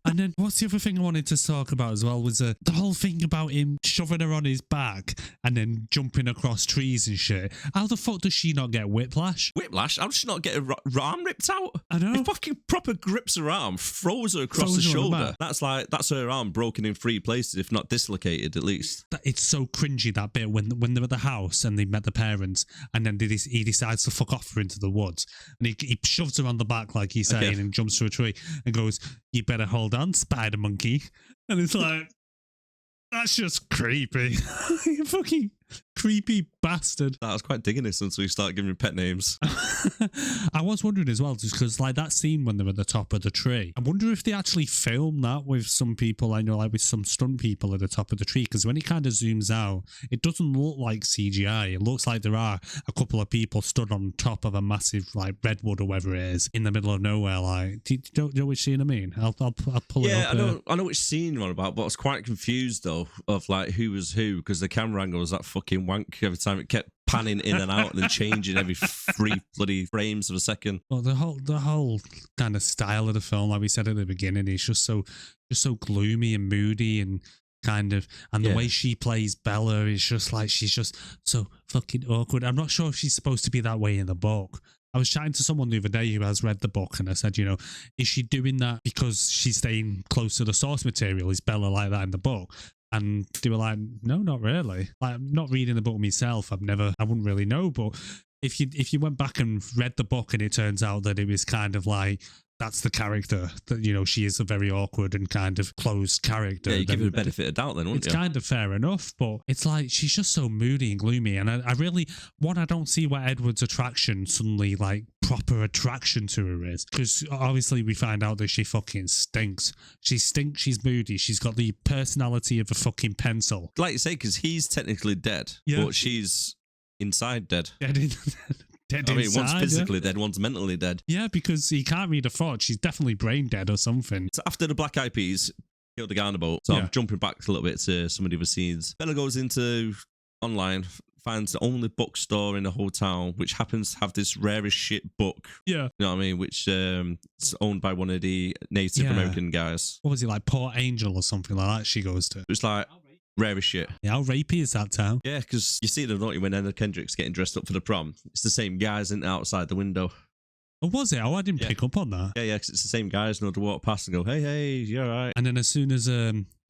And then what's the other thing I wanted to talk about as well was the whole thing about him shoving her on his back and then jumping across trees and shit. How the fuck does she not get whiplash? Whiplash? How does she not get her arm ripped out? I know. He fucking proper grips her arm, throws her across the Throws her on the shoulder. back. That's her arm broken in 3 places, if not dislocated at least. It's so cringy, that bit when they're at the house and they met the parents and then he decides to fuck off her into the woods and he shoves her on the back like he's saying and jumps to a tree and goes, "You better hold on, spider monkey." And it's like, that's just creepy. You fucking creepy bastard. I was quite digging this until we started giving him pet names. I was wondering as well, just because like that scene when they're at the top of the tree, I wonder if they actually filmed that with some people, I know, like with some stunt people at the top of the tree, because when it kind of zooms out, it doesn't look like CGI. It looks like there are a couple of people stood on top of a massive like redwood or whatever it is in the middle of nowhere. Like, do you know which scene I mean? I'll pull it up. Yeah, I know which scene you're on about, but I was quite confused though of like who was who, because the camera angle was that fucking wank every time. It kept panning in and out and then changing every 3 bloody frames of a second. Well, the whole kind of style of the film, like we said at the beginning, is just so gloomy and moody and the way she plays Bella is just like, she's just so fucking awkward. I'm not sure if she's supposed to be that way in the book. I was chatting to someone the other day who has read the book, and I said, you know, is she doing that because she's staying close to the source material? Is Bella like that in the book? And they were like, no, not really. Like, I'm not reading the book myself. I wouldn't really know. But if you went back and read the book and it turns out that it was kind of like, that's the character, that, you know, she is a very awkward and kind of closed character. Yeah, you give her the benefit of doubt then, wouldn't you? It's kind of fair enough, but it's like, she's just so moody and gloomy. And I really, I don't see what Edward's attraction suddenly, like, proper attraction to her is. Because obviously we find out that she fucking stinks. She stinks, she's moody, she's got the personality of a fucking pencil. Like you say, because he's technically dead, but she's inside dead. Dead I mean, inside, one's physically dead, one's mentally dead. Yeah, because he can't read a thought. She's definitely brain dead or something. So after the Black Eyed Peas killed the guy on the boat, so I'm jumping back a little bit to some of the other scenes. Bella goes into online, finds the only bookstore in the whole town, which happens to have this rarest shit book. Yeah. You know what I mean? Which is owned by one of the Native American guys. What was it, like Port Angel or something like that she goes to? It's like rarest shit. Yeah, how rapey is that town? Yeah, because you see them, don't you, when Anna Kendrick's getting dressed up for the prom. It's the same guys in outside the window. Oh, was it? Oh, I didn't pick up on that. Yeah, because it's the same guys, you know, to walk past and go, hey, you're all right. And then as soon as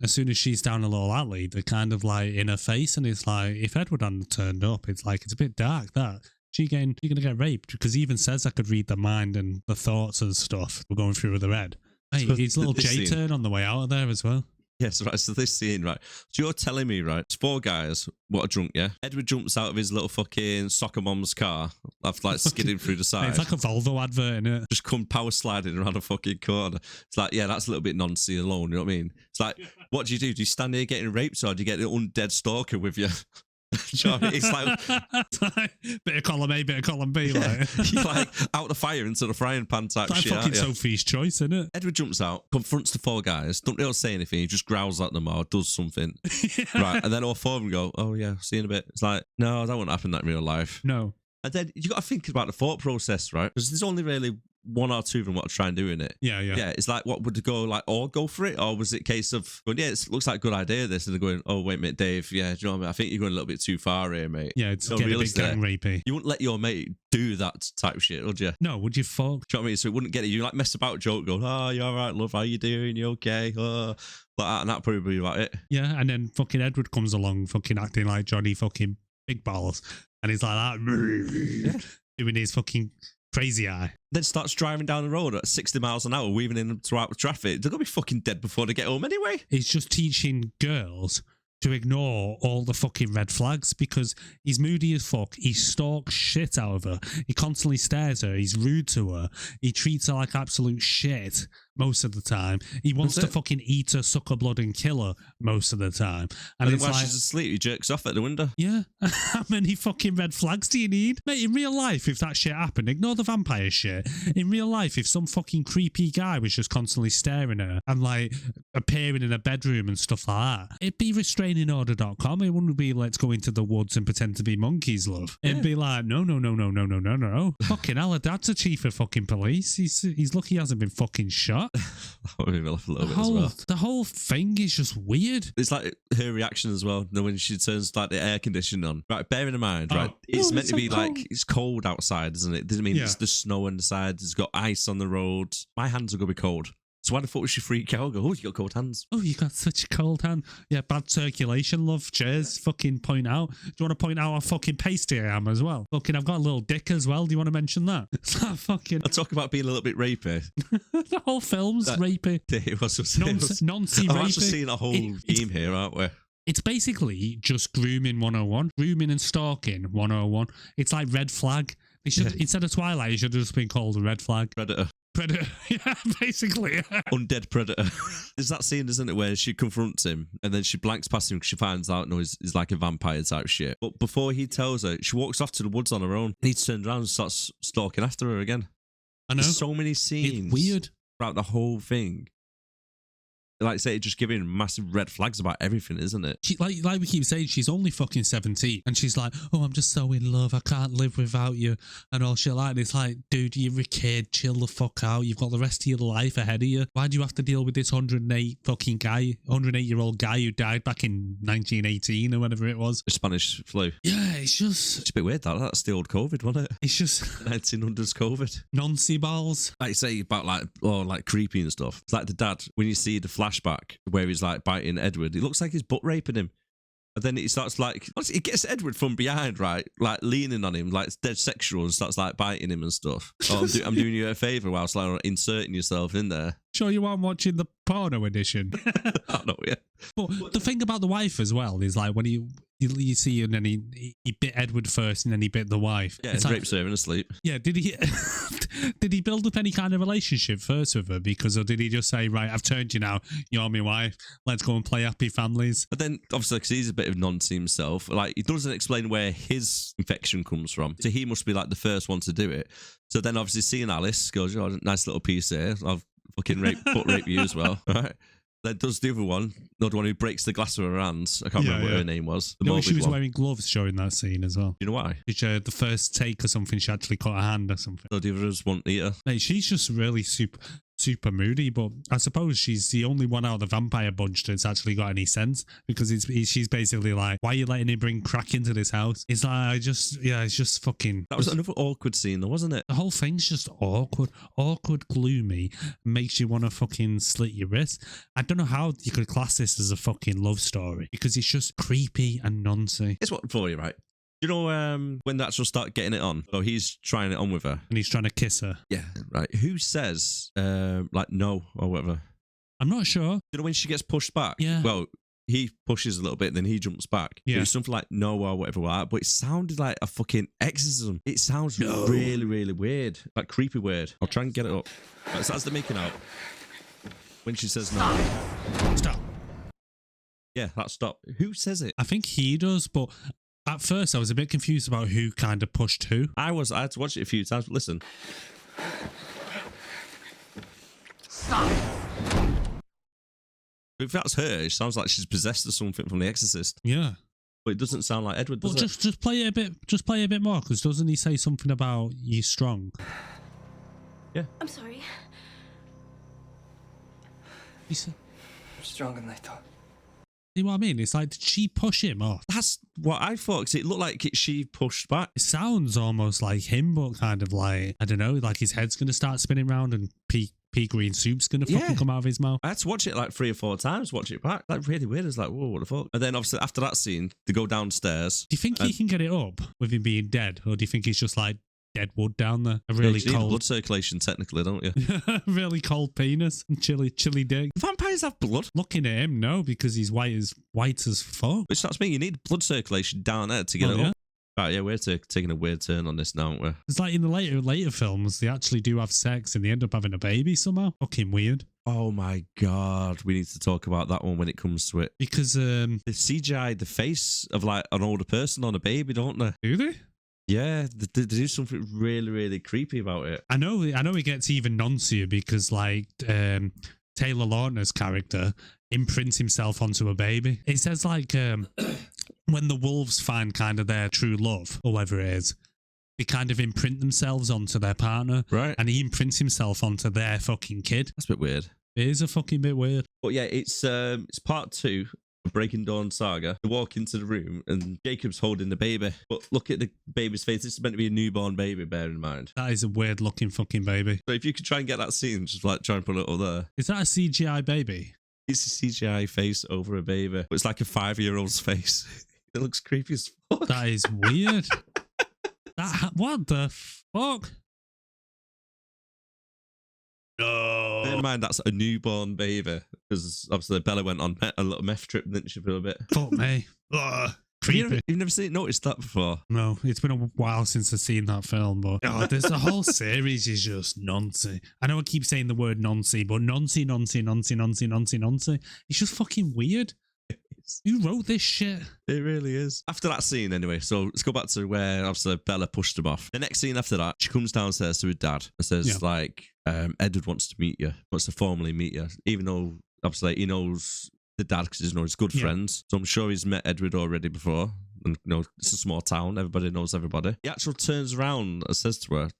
as soon as she's down a little alley, they're kind of like in her face, and it's like, if Edward hadn't turned up, it's like, it's a bit dark, that. She's going to get raped, because he even says I could read the mind and the thoughts and stuff were going through with her head. Hey, his little J-turn on the way out of there as well. Yes, right. So this scene, right. So you're telling me, right, it's 4 guys, what are drunk, yeah? Edward jumps out of his little fucking soccer mom's car after like skidding through the side. It's like a Volvo advert, innit? Just come power sliding around a fucking corner. It's like, yeah, that's a little bit nonsense alone, you know what I mean? It's like, what do? Do you stand here getting raped, or do you get an undead stalker with you? You know what I mean? It's like bit of column A, bit of column B, like. You're like out the fire into the frying pan type It's like shit. fucking Sophie's Choice, isn't it? Edward jumps out, confronts the 4 guys, don't really say anything, he just growls at them or does something. Right, and then all 4 of them go, oh yeah, see you in a bit. It's like, no, that wouldn't happen in that real life. No. And then you got to think about the thought process, right? Because there's only really 1 or 2 of them what to try and do in it. Yeah. Yeah, it's like, what would they go, like, all go for it? Or was it a case of going, yeah, it looks like a good idea, this, and they're going, oh, wait a minute, Dave, yeah, do you know what I mean? I think you're going a little bit too far here, mate. Yeah, it's getting a bit gang rapey. You wouldn't let your mate do that type of shit, would you? No, would you fuck? Do you know what I mean? So it wouldn't get it. You like mess about joke, going, oh, you all right, love, how you doing? You okay? Oh, like that, and that'd probably be about it. Yeah, and then fucking Edward comes along, fucking acting like Johnny fucking Big Balls, and he's like that, doing his fucking crazy eye. Then starts driving down the road at 60 miles an hour, weaving in throughout the traffic. They're going to be fucking dead before they get home anyway. He's just teaching girls to ignore all the fucking red flags, because he's moody as fuck. He stalks shit out of her. He constantly stares her. He's rude to her. He treats her like absolute shit most of the time. He wants to fucking eat her, suck her blood, and kill her most of the time. And then it's while like, she's asleep, he jerks off at the window. yeah. How many fucking red flags do you need? Mate, in real life, if that shit happened, ignore the vampire shit. In real life, if some fucking creepy guy was just constantly staring at her and like appearing in a bedroom and stuff like that, it'd be restrainingorder.com. It wouldn't be let's go into the woods and pretend to be monkeys, love. It'd be like, no. Fucking hell, her dad's a chief of fucking police. He's lucky he hasn't been fucking shot. That made me laugh a little bit as well. The whole thing is just weird. It's like her reaction as well, when she turns like the air conditioning on. Right, bearing in mind, right, it's meant to be like, it's cold outside, isn't it? Doesn't mean it's the snow on the side, it's got ice on the road. My hands are going to be cold. So why the fuck would she freak out? Go, oh, you got cold hands. Oh, you got such a cold hand. Yeah, bad circulation, love. Cheers. Fucking point out. Do you want to point out how fucking pasty I am as well? Fucking, I've got a little dick as well. Do you want to mention that? It's like fucking... I talk about being a little bit rapey. The whole film's rapey. It was Noncy rapey. I'm actually seeing a whole theme here, aren't we? It's basically just grooming 101. Grooming and stalking 101. It's like red flag. They should, instead of Twilight, it should have just been called a red flag. Predator. Yeah, basically. Undead predator. There's that scene, isn't it, where she confronts him and then she blanks past him because she finds out, no, he's like a vampire type shit. But before he tells her, she walks off to the woods on her own. He turns around and starts stalking after her again. I know. There's so many scenes. It's weird. Throughout the whole thing. Like I say, just giving massive red flags about everything, isn't it? She, like we keep saying, she's only fucking 17. And she's like, oh, I'm just so in love. I can't live without you. And all shit like that. It's like, dude, you're a kid. Chill the fuck out. You've got the rest of your life ahead of you. Why do you have to deal with this 108-year-old guy who died back in 1918 or whatever it was? The Spanish flu. Yeah, it's just... It's a bit weird, that. That's the old COVID, wasn't it? It's just... 1900s COVID. Noncy balls. Like you say about like creepy and stuff. It's like the dad, when you see the flashback where he's like biting Edward, it looks like he's butt raping him. And then he starts like, he gets Edward from behind, right? Like leaning on him, like it's dead sexual, and starts like biting him and stuff. Oh, I'm doing you a favour whilst like inserting yourself in there. Sure you aren't watching the porno edition. I know, yeah. But the thing about the wife as well is like when you see and then he bit Edward first and then he bit the wife. Yeah, it's rapes her in asleep. Yeah, did he did he build up any kind of relationship first with her? Because, or did he just say, right, I've turned you now, you're my wife, let's go and play happy families? But then obviously because he's a bit of nonsense himself, like he doesn't explain where his infection comes from. So he must be like the first one to do it. So then obviously seeing Alice goes, oh, nice little piece here. I've fucking butt rape you as well, right? Then does the other one, the one who breaks the glass with her hands. I can't remember what her name was. No, she was wearing gloves during that scene as well. You know why? The first take or something, she actually cut her hand or something. So the others won't eat her. Mate, she's just really super. super moody, but I suppose she's the only one out of the vampire bunch that's actually got any sense, because she's basically like, why are you letting him bring crack into this house? It's like, it's just fucking... That was another awkward scene though, wasn't it? The whole thing's just awkward, gloomy, makes you want to fucking slit your wrist. I don't know how you could class this as a fucking love story, because it's just creepy and noncy. It's what for you, right? You know when they actually start getting it on? So he's trying it on with her. And he's trying to kiss her. Yeah, right. Who says, like, no or whatever? I'm not sure. You know when she gets pushed back? Yeah. Well, he pushes a little bit, then he jumps back. Yeah. It was something like no or whatever like that, but it sounded like a fucking exorcism. It sounds really, really weird. Like creepy weird. I'll try and get it up. Right, so that's the making out. When she says no. Stop. Yeah, that stop. Who says it? I think he does, but at first I was a bit confused about who kind of pushed who. I had to watch it a few times, but listen. Stop. If that's her, it sounds like she's possessed of something from The Exorcist. Yeah. But it doesn't sound like Edward, does Well, it? just play it a bit. Just play it a bit more, because doesn't he say something about you strong? Yeah. I'm sorry. He said, Stronger than I thought. see what I mean? It's like, did she push him off? That's what I thought, because it looked like she pushed back. It sounds almost like him, but kind of like, I don't know, like his head's going to start spinning round and pea green soup's going to fucking come out of his mouth. I had to watch it like 3 or 4 times, watch it back. Like really weird. It's like, whoa, what the fuck? And then obviously after that scene, they go downstairs. Do you think he can get it up with him being dead? Or do you think he's just like dead wood down there? A really You need cold... blood circulation technically, don't you? really cold penis and chilly dick. Vampires have blood. Looking at him, no, because he's white as fuck. Which that's me. You need blood circulation down there to get it yeah? up. Right, yeah, we're taking a weird turn on this now, aren't we? It's like in the later films, they actually do have sex and they end up having a baby somehow. Fucking weird. Oh my God. We need to talk about that one when it comes to it. Because, They CGI the face of like an older person on a baby, don't they? do they? Yeah, they do something really, really creepy about it. I know it gets even noncier because like Taylor Lautner's character imprints himself onto a baby. It says like when the wolves find kind of their true love, or whatever it is, they kind of imprint themselves onto their partner. Right. And he imprints himself onto their fucking kid. That's a bit weird. It is a fucking bit weird. But yeah, it's part 2 of Breaking Dawn Saga. They walk into the room and Jacob's holding the baby. But look at the baby's face. This is meant to be a newborn baby, bear in mind. That is a weird looking fucking baby. So if you could try and get that scene, just like try and put it up there. Is that a CGI baby? It's a CGI face over a baby. But it's like a 5-year-old's face. It looks creepy as fuck. That is weird. What the fuck? No. Bear in mind, that's a newborn baby. Because obviously Bella went on a little meth trip, didn't she, for a bit? Fuck me. Ugh, creepy. You've never noticed that before? No, it's been a while since I've seen that film, but there's the whole series is just noncy. I know I keep saying the word noncy, but noncy. It's just fucking weird. Who wrote this shit? It really is. After that scene, anyway, so let's go back to where obviously Bella pushed him off. The next scene after that, she comes downstairs to her dad and says, like, Edward wants to meet you, wants to formally meet you, even though obviously he knows the dad because he's his good friends. So I'm sure he's met Edward already before. And it's a small town, everybody knows everybody. He actually turns around and says to her,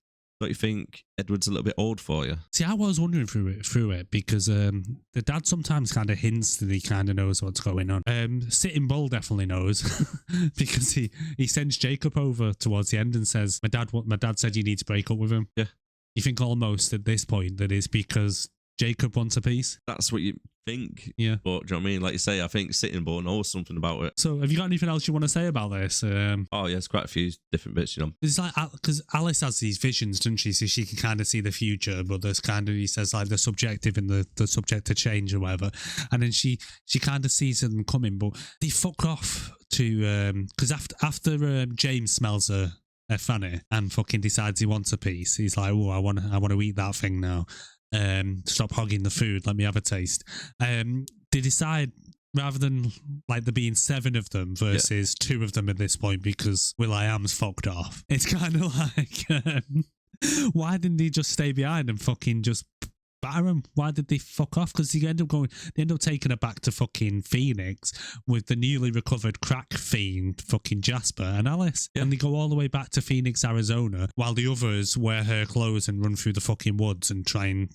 don't you think Edward's a little bit old for you? See, I was wondering through it because the dad sometimes kind of hints that he kind of knows what's going on. Sitting Bull definitely knows because he sends Jacob over towards the end and says, my dad said you need to break up with him. Yeah. You think almost at this point that it's because Jacob wants a piece? That's what you think. Yeah. But do you know what I mean? Like you say, I think Sitting Bull knows something about it. So have you got anything else you want to say about this? Oh, yeah, there's quite a few different bits, It's like, because Alice has these visions, doesn't she? So she can kind of see the future, but there's kind of, he says like the subjective and the subject to change or whatever. And then she kind of sees them coming, but they fuck off to, because after James smells a fanny and fucking decides he wants a piece, he's like, oh, I want to eat that thing now. Stop hogging the food, let me have a taste. They decide, rather than like there being 7 of them versus 2 of them at this point because Will.i.am's fucked off. It's kind of like, why didn't he just stay behind and fucking just batter him? Why did they fuck off? Because they end up taking her back to fucking Phoenix with the newly recovered crack fiend fucking Jasper and Alice. And they go all the way back to Phoenix, Arizona, while the others wear her clothes and run through the fucking woods and try and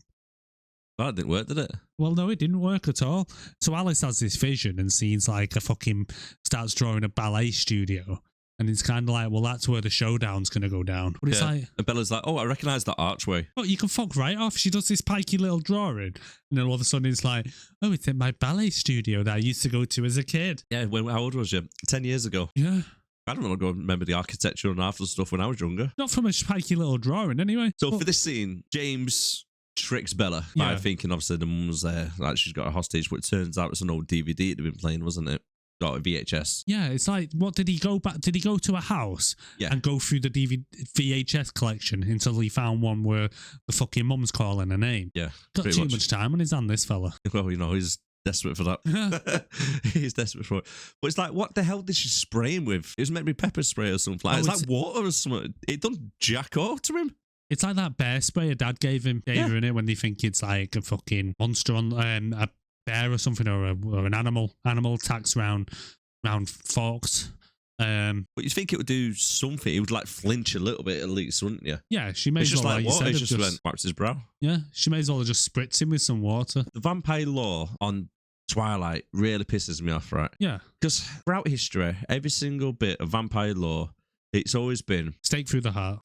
That didn't work, did it? Well, no, it didn't work at all. So Alice has this vision and sees like starts drawing a ballet studio. And it's kind of like, well, that's where the showdown's going to go down. But it's like... And Bella's like, oh, I recognise that archway. Oh, you can fuck right off. She does this pikey little drawing. And then all of a sudden it's like, oh, it's in my ballet studio that I used to go to as a kid. Yeah, how old was you? 10 years ago. Yeah. I don't remember the architecture and half the stuff when I was younger. Not from a pikey little drawing, anyway. So for this scene, James tricks Bella by thinking, obviously, the mum was there, like she's got a hostage, but it turns out it's an old DVD they'd been playing, wasn't it? Got a VHS. Yeah, it's like, what did he go back? Did he go to a house and go through the VHS collection until he found one where the fucking mum's calling her name? Yeah. Got too much time on his hand, this fella. Well, you know, he's desperate for that. He's desperate for it. But it's like, what the hell did she spray him with? It was meant to be pepper spray or something. It's like water or something. It done jack off to him. It's like that bear spray her dad gave her in it when they think it's like a fucking monster on a bear or something, or an animal attacks round forks. But you think it would do something? It would like flinch a little bit at least, wouldn't you? Yeah, she may as well, like water. You He just went, wiped his brow. Yeah, she may as well have just spritz him with some water. The vampire lore on Twilight really pisses me off, right? Yeah. Because throughout history, every single bit of vampire lore, it's always been stake through the heart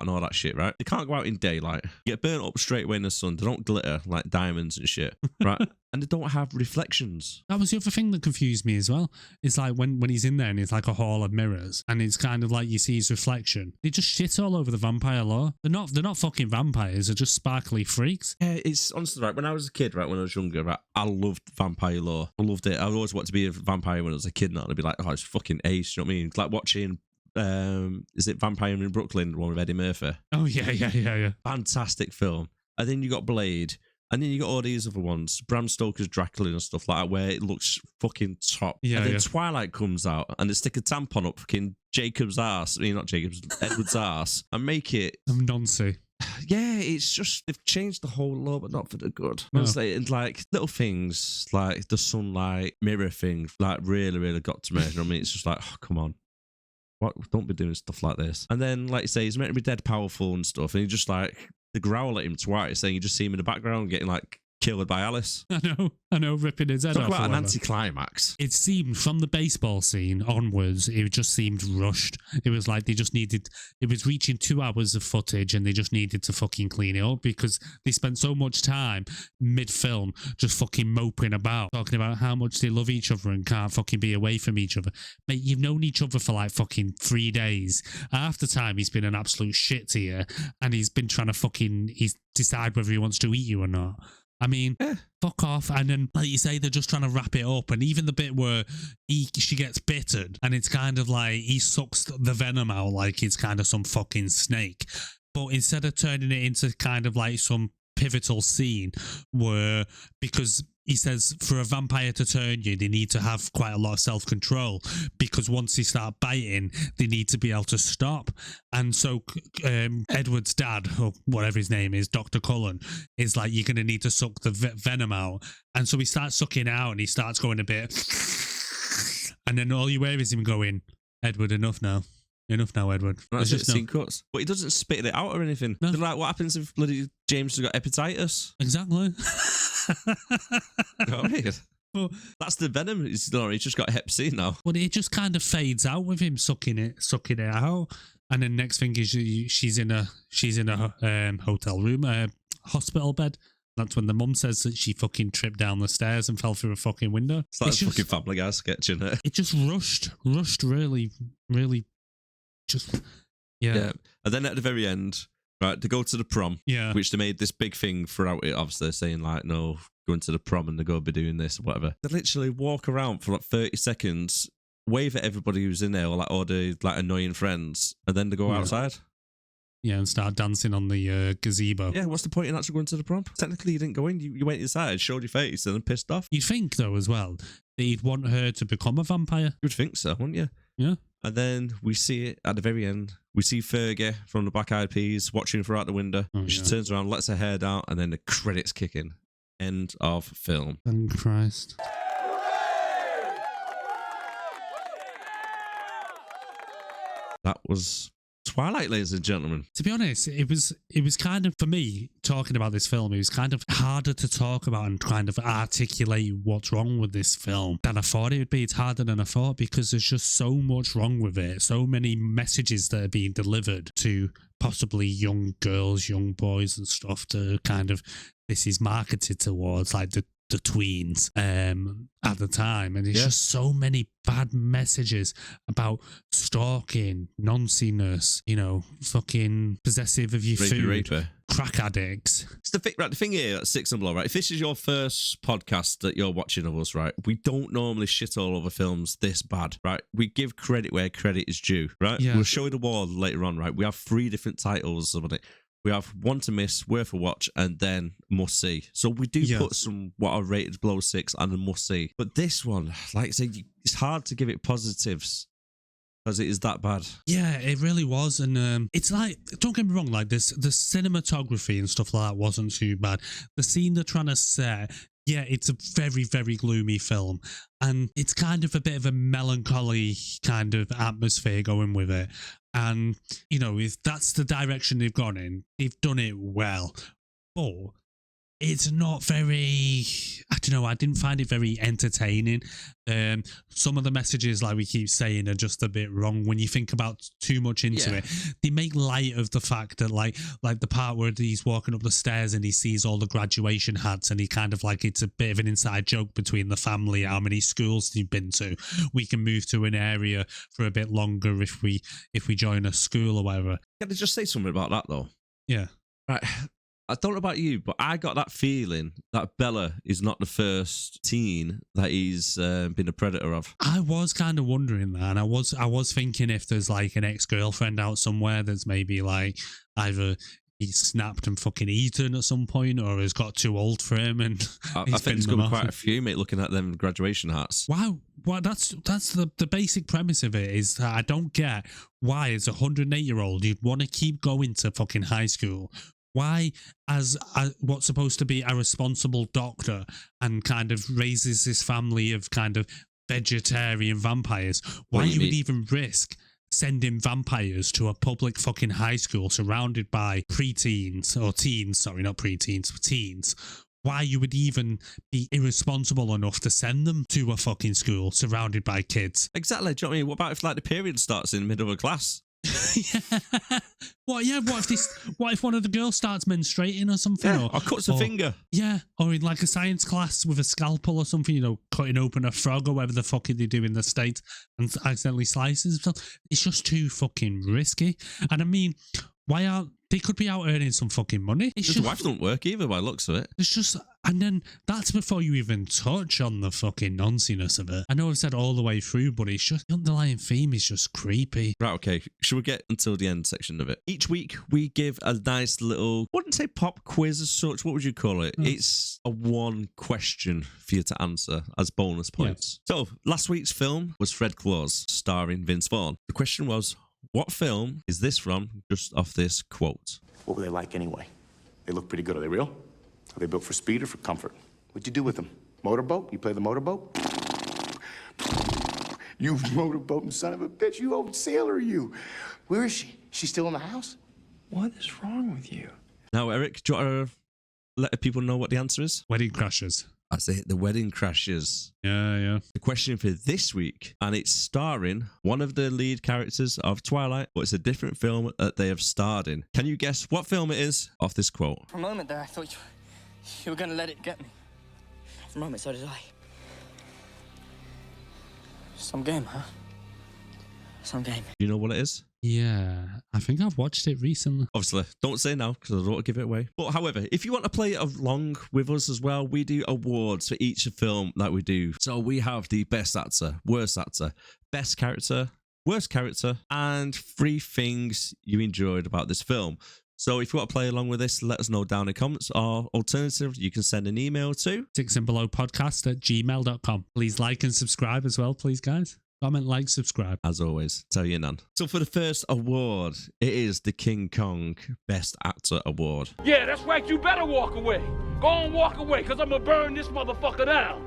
and all that shit, right? They can't go out in daylight. You get burnt up straight away in the sun. They don't glitter like diamonds and shit, right? And they don't have reflections. That was the other thing that confused me as well. It's like when he's in there and it's like a hall of mirrors, and it's kind of like you see his reflection. They just shit all over the vampire lore. They're not fucking vampires. They're just sparkly freaks. Yeah, it's honestly right. When I was a kid, right, when I was younger, right, I loved vampire lore. I loved it. I always wanted to be a vampire when I was a kid. And I'd be like, oh, it's fucking ace. You know what I mean? Like watching. Is it Vampire in Brooklyn, the one with Eddie Murphy? Oh yeah. Fantastic film. And then you got Blade, and then you got all these other ones, Bram Stoker's Dracula and stuff like that, where it looks fucking top. Yeah, and then Twilight comes out, and they stick a tampon up fucking Jacob's ass. I mean, not Jacob's, Edward's ass, and make it nonsense. Yeah, it's just they've changed the whole law, but not for the good. No. Honestly, and like little things like the sunlight mirror thing, like really got to me. You know what I mean? It's just like, oh, come on. What? Don't be doing stuff like this. And then, like you say, he's meant to be dead powerful and stuff, and he just like they growl at him twice, saying you just see him in the background getting like killed by Alice. I know, ripping his head off. Talk about an anticlimax. It seemed from the baseball scene onwards, it just seemed rushed. It was like it was reaching 2 hours of footage and they just needed to fucking clean it up because they spent so much time mid-film just fucking moping about, talking about how much they love each other and can't fucking be away from each other. Mate, you've known each other for like fucking 3 days. Half the time he's been an absolute shit to you and he's been trying to decide whether he wants to eat you or not. I mean, fuck off. And then, like you say, they're just trying to wrap it up. And even the bit where she gets bitten and it's kind of like he sucks the venom out like it's kind of some fucking snake. But instead of turning it into kind of like some pivotal scene where, because he says for a vampire to turn you, they need to have quite a lot of self-control because once they start biting, they need to be able to stop. And so Edward's dad, or whatever his name is, Dr. Cullen, is like, you're going to need to suck the venom out. And so he starts sucking out and he starts going a bit. And then all you hear is him going, Edward, enough now. Enough now, Edward. That's just scene cuts. But he doesn't spit it out or anything. No. They're like, what happens if bloody James has got hepatitis? Exactly. But that's the venom. He's just got hep C now. But it just kind of fades out with him sucking it out. And then next thing is she's in a hotel room, hospital bed. That's when the mum says that she fucking tripped down the stairs and fell through a fucking window. It's like a fucking Family Guy sketch, isn't it? It just rushed really, really just, yeah. And then at the very end, right, they go to the prom, which they made this big thing throughout it, obviously, saying like, no, going to the prom and they're going to be doing this or whatever. They literally walk around for like 30 seconds, wave at everybody who's in there, or the like annoying friends, and then they go outside. Yeah, and start dancing on the gazebo. Yeah, what's the point in actually going to the prom? Technically, you didn't go in. You went inside, showed your face, and then pissed off. You'd think, though, as well, that you'd want her to become a vampire. You'd think so, wouldn't you? Yeah. And then we see it at the very end. We see Fergie from the Black Eyed Peas watching her out the window. She turns around, lets her hair down, and then the credits kick in. End of film. Thank Christ. That was Twilight, ladies and gentlemen. To be honest, it was kind of, for me, talking about this film, it was kind of harder to talk about and kind of articulate what's wrong with this film than I thought it would be. It's harder than I thought because there's just so much wrong with it. So many messages that are being delivered to possibly young girls, young boys and stuff to kind of, this is marketed towards like the tweens at the time, and there's just so many bad messages about stalking, nonciness, fucking possessive of your food, crack addicts. It's the thing here at Six and Below, right? If this is your first podcast that you're watching of us, right, we don't normally shit all over films this bad, right? We give credit where credit is due, right? Yeah. We'll show you the award later on, right? We have 3 different titles on it. We have One to Miss, Worth a Watch, and then Must See. So we do put some what are rated below 6 and a Must See. But this one, like I say, it's hard to give it positives because it is that bad. Yeah, it really was. And it's like, don't get me wrong, like this, the cinematography and stuff like that wasn't too bad. The scene they're trying to set, yeah, it's a very, very gloomy film. And it's kind of a bit of a melancholy kind of atmosphere going with it. And, if that's the direction they've gone in, they've done it well. But it's not very, I don't know, I didn't find it very entertaining. Some of the messages, like we keep saying, are just a bit wrong when you think about too much into it. They make light of the fact that like the part where he's walking up the stairs and he sees all the graduation hats and he kind of like, it's a bit of an inside joke between the family, how many schools they've been to. We can move to an area for a bit longer if we join a school or whatever. Can I just say something about that though? Yeah. Right. I don't know about you, but I got that feeling that Bella is not the first teen that he's been a predator of. I was kind of wondering that, and I was thinking if there's like an ex-girlfriend out somewhere that's maybe like either he's snapped and fucking eaten at some point, or has got too old for him. And I think there's going to be quite a few, mate, looking at them graduation hats. Wow, well, that's the basic premise of it, is that I don't get why as a 108-year-old you'd want to keep going to fucking high school. Why, as what's supposed to be a responsible doctor and kind of raises this family of kind of vegetarian vampires, why you would even risk sending vampires to a public fucking high school surrounded by preteens, or teens, sorry, not preteens, teens. Why you would even be irresponsible enough to send them to a fucking school surrounded by kids. Exactly. Do you know what I mean? What about if like the period starts in the middle of a class? Yeah. What if one of the girls starts menstruating or something? Yeah, or cuts a finger. Yeah. Or in like a science class with a scalpel or something, cutting open a frog or whatever the fuck they do in the States and accidentally slices themselves. It's just too fucking risky. And I mean, they could be out earning some fucking money. His wife don't work either by the looks of it. It's just, and then that's before you even touch on the fucking nonsense of it. I know I've said all the way through, but it's just, the underlying theme is just creepy. Right, okay. Should we get until the end section of it? Each week we give a nice little, I wouldn't say pop quiz as such, what would you call it? It's a one question for you to answer as bonus points. Yeah. So, last week's film was Fred Claus, starring Vince Vaughn. The question was, what film is this from, just off this quote? What were they like anyway? They look pretty good. Are they real? Are they built for speed or for comfort? What'd you do with them? Motorboat? You play the motorboat? You motorboating son of a bitch. You old sailor, you. Where is she? She's still in the house? What is wrong with you? Now, Eric, do you want to let people know what the answer is? Wedding Crashers. That's it, The Wedding Crashers. Yeah. The question for this week, and it's starring one of the lead characters of Twilight, but it's a different film that they have starred in. Can you guess what film it is off this quote? For a moment there, I thought you were going to let it get me. For a moment, so did I. Some game, huh? Some game. Do you know what it is? Yeah, I think I've watched it recently. Obviously, don't say now because I don't want to give it away. But however, if you want to play along with us as well, we do awards for each film that we do. So we have the best actor, worst actor, best character, worst character, and 3 things you enjoyed about this film. So if you want to play along with this, let us know down in the comments, or alternative, you can send an email to sixandbelowpodcast@gmail.com. Please like and subscribe as well, please, guys. Comment, like, subscribe. As always, tell your nan. So for the first award, it is the King Kong Best Actor Award. Yeah, that's right. You better walk away. Go on, walk away, because I'm going to burn this motherfucker down.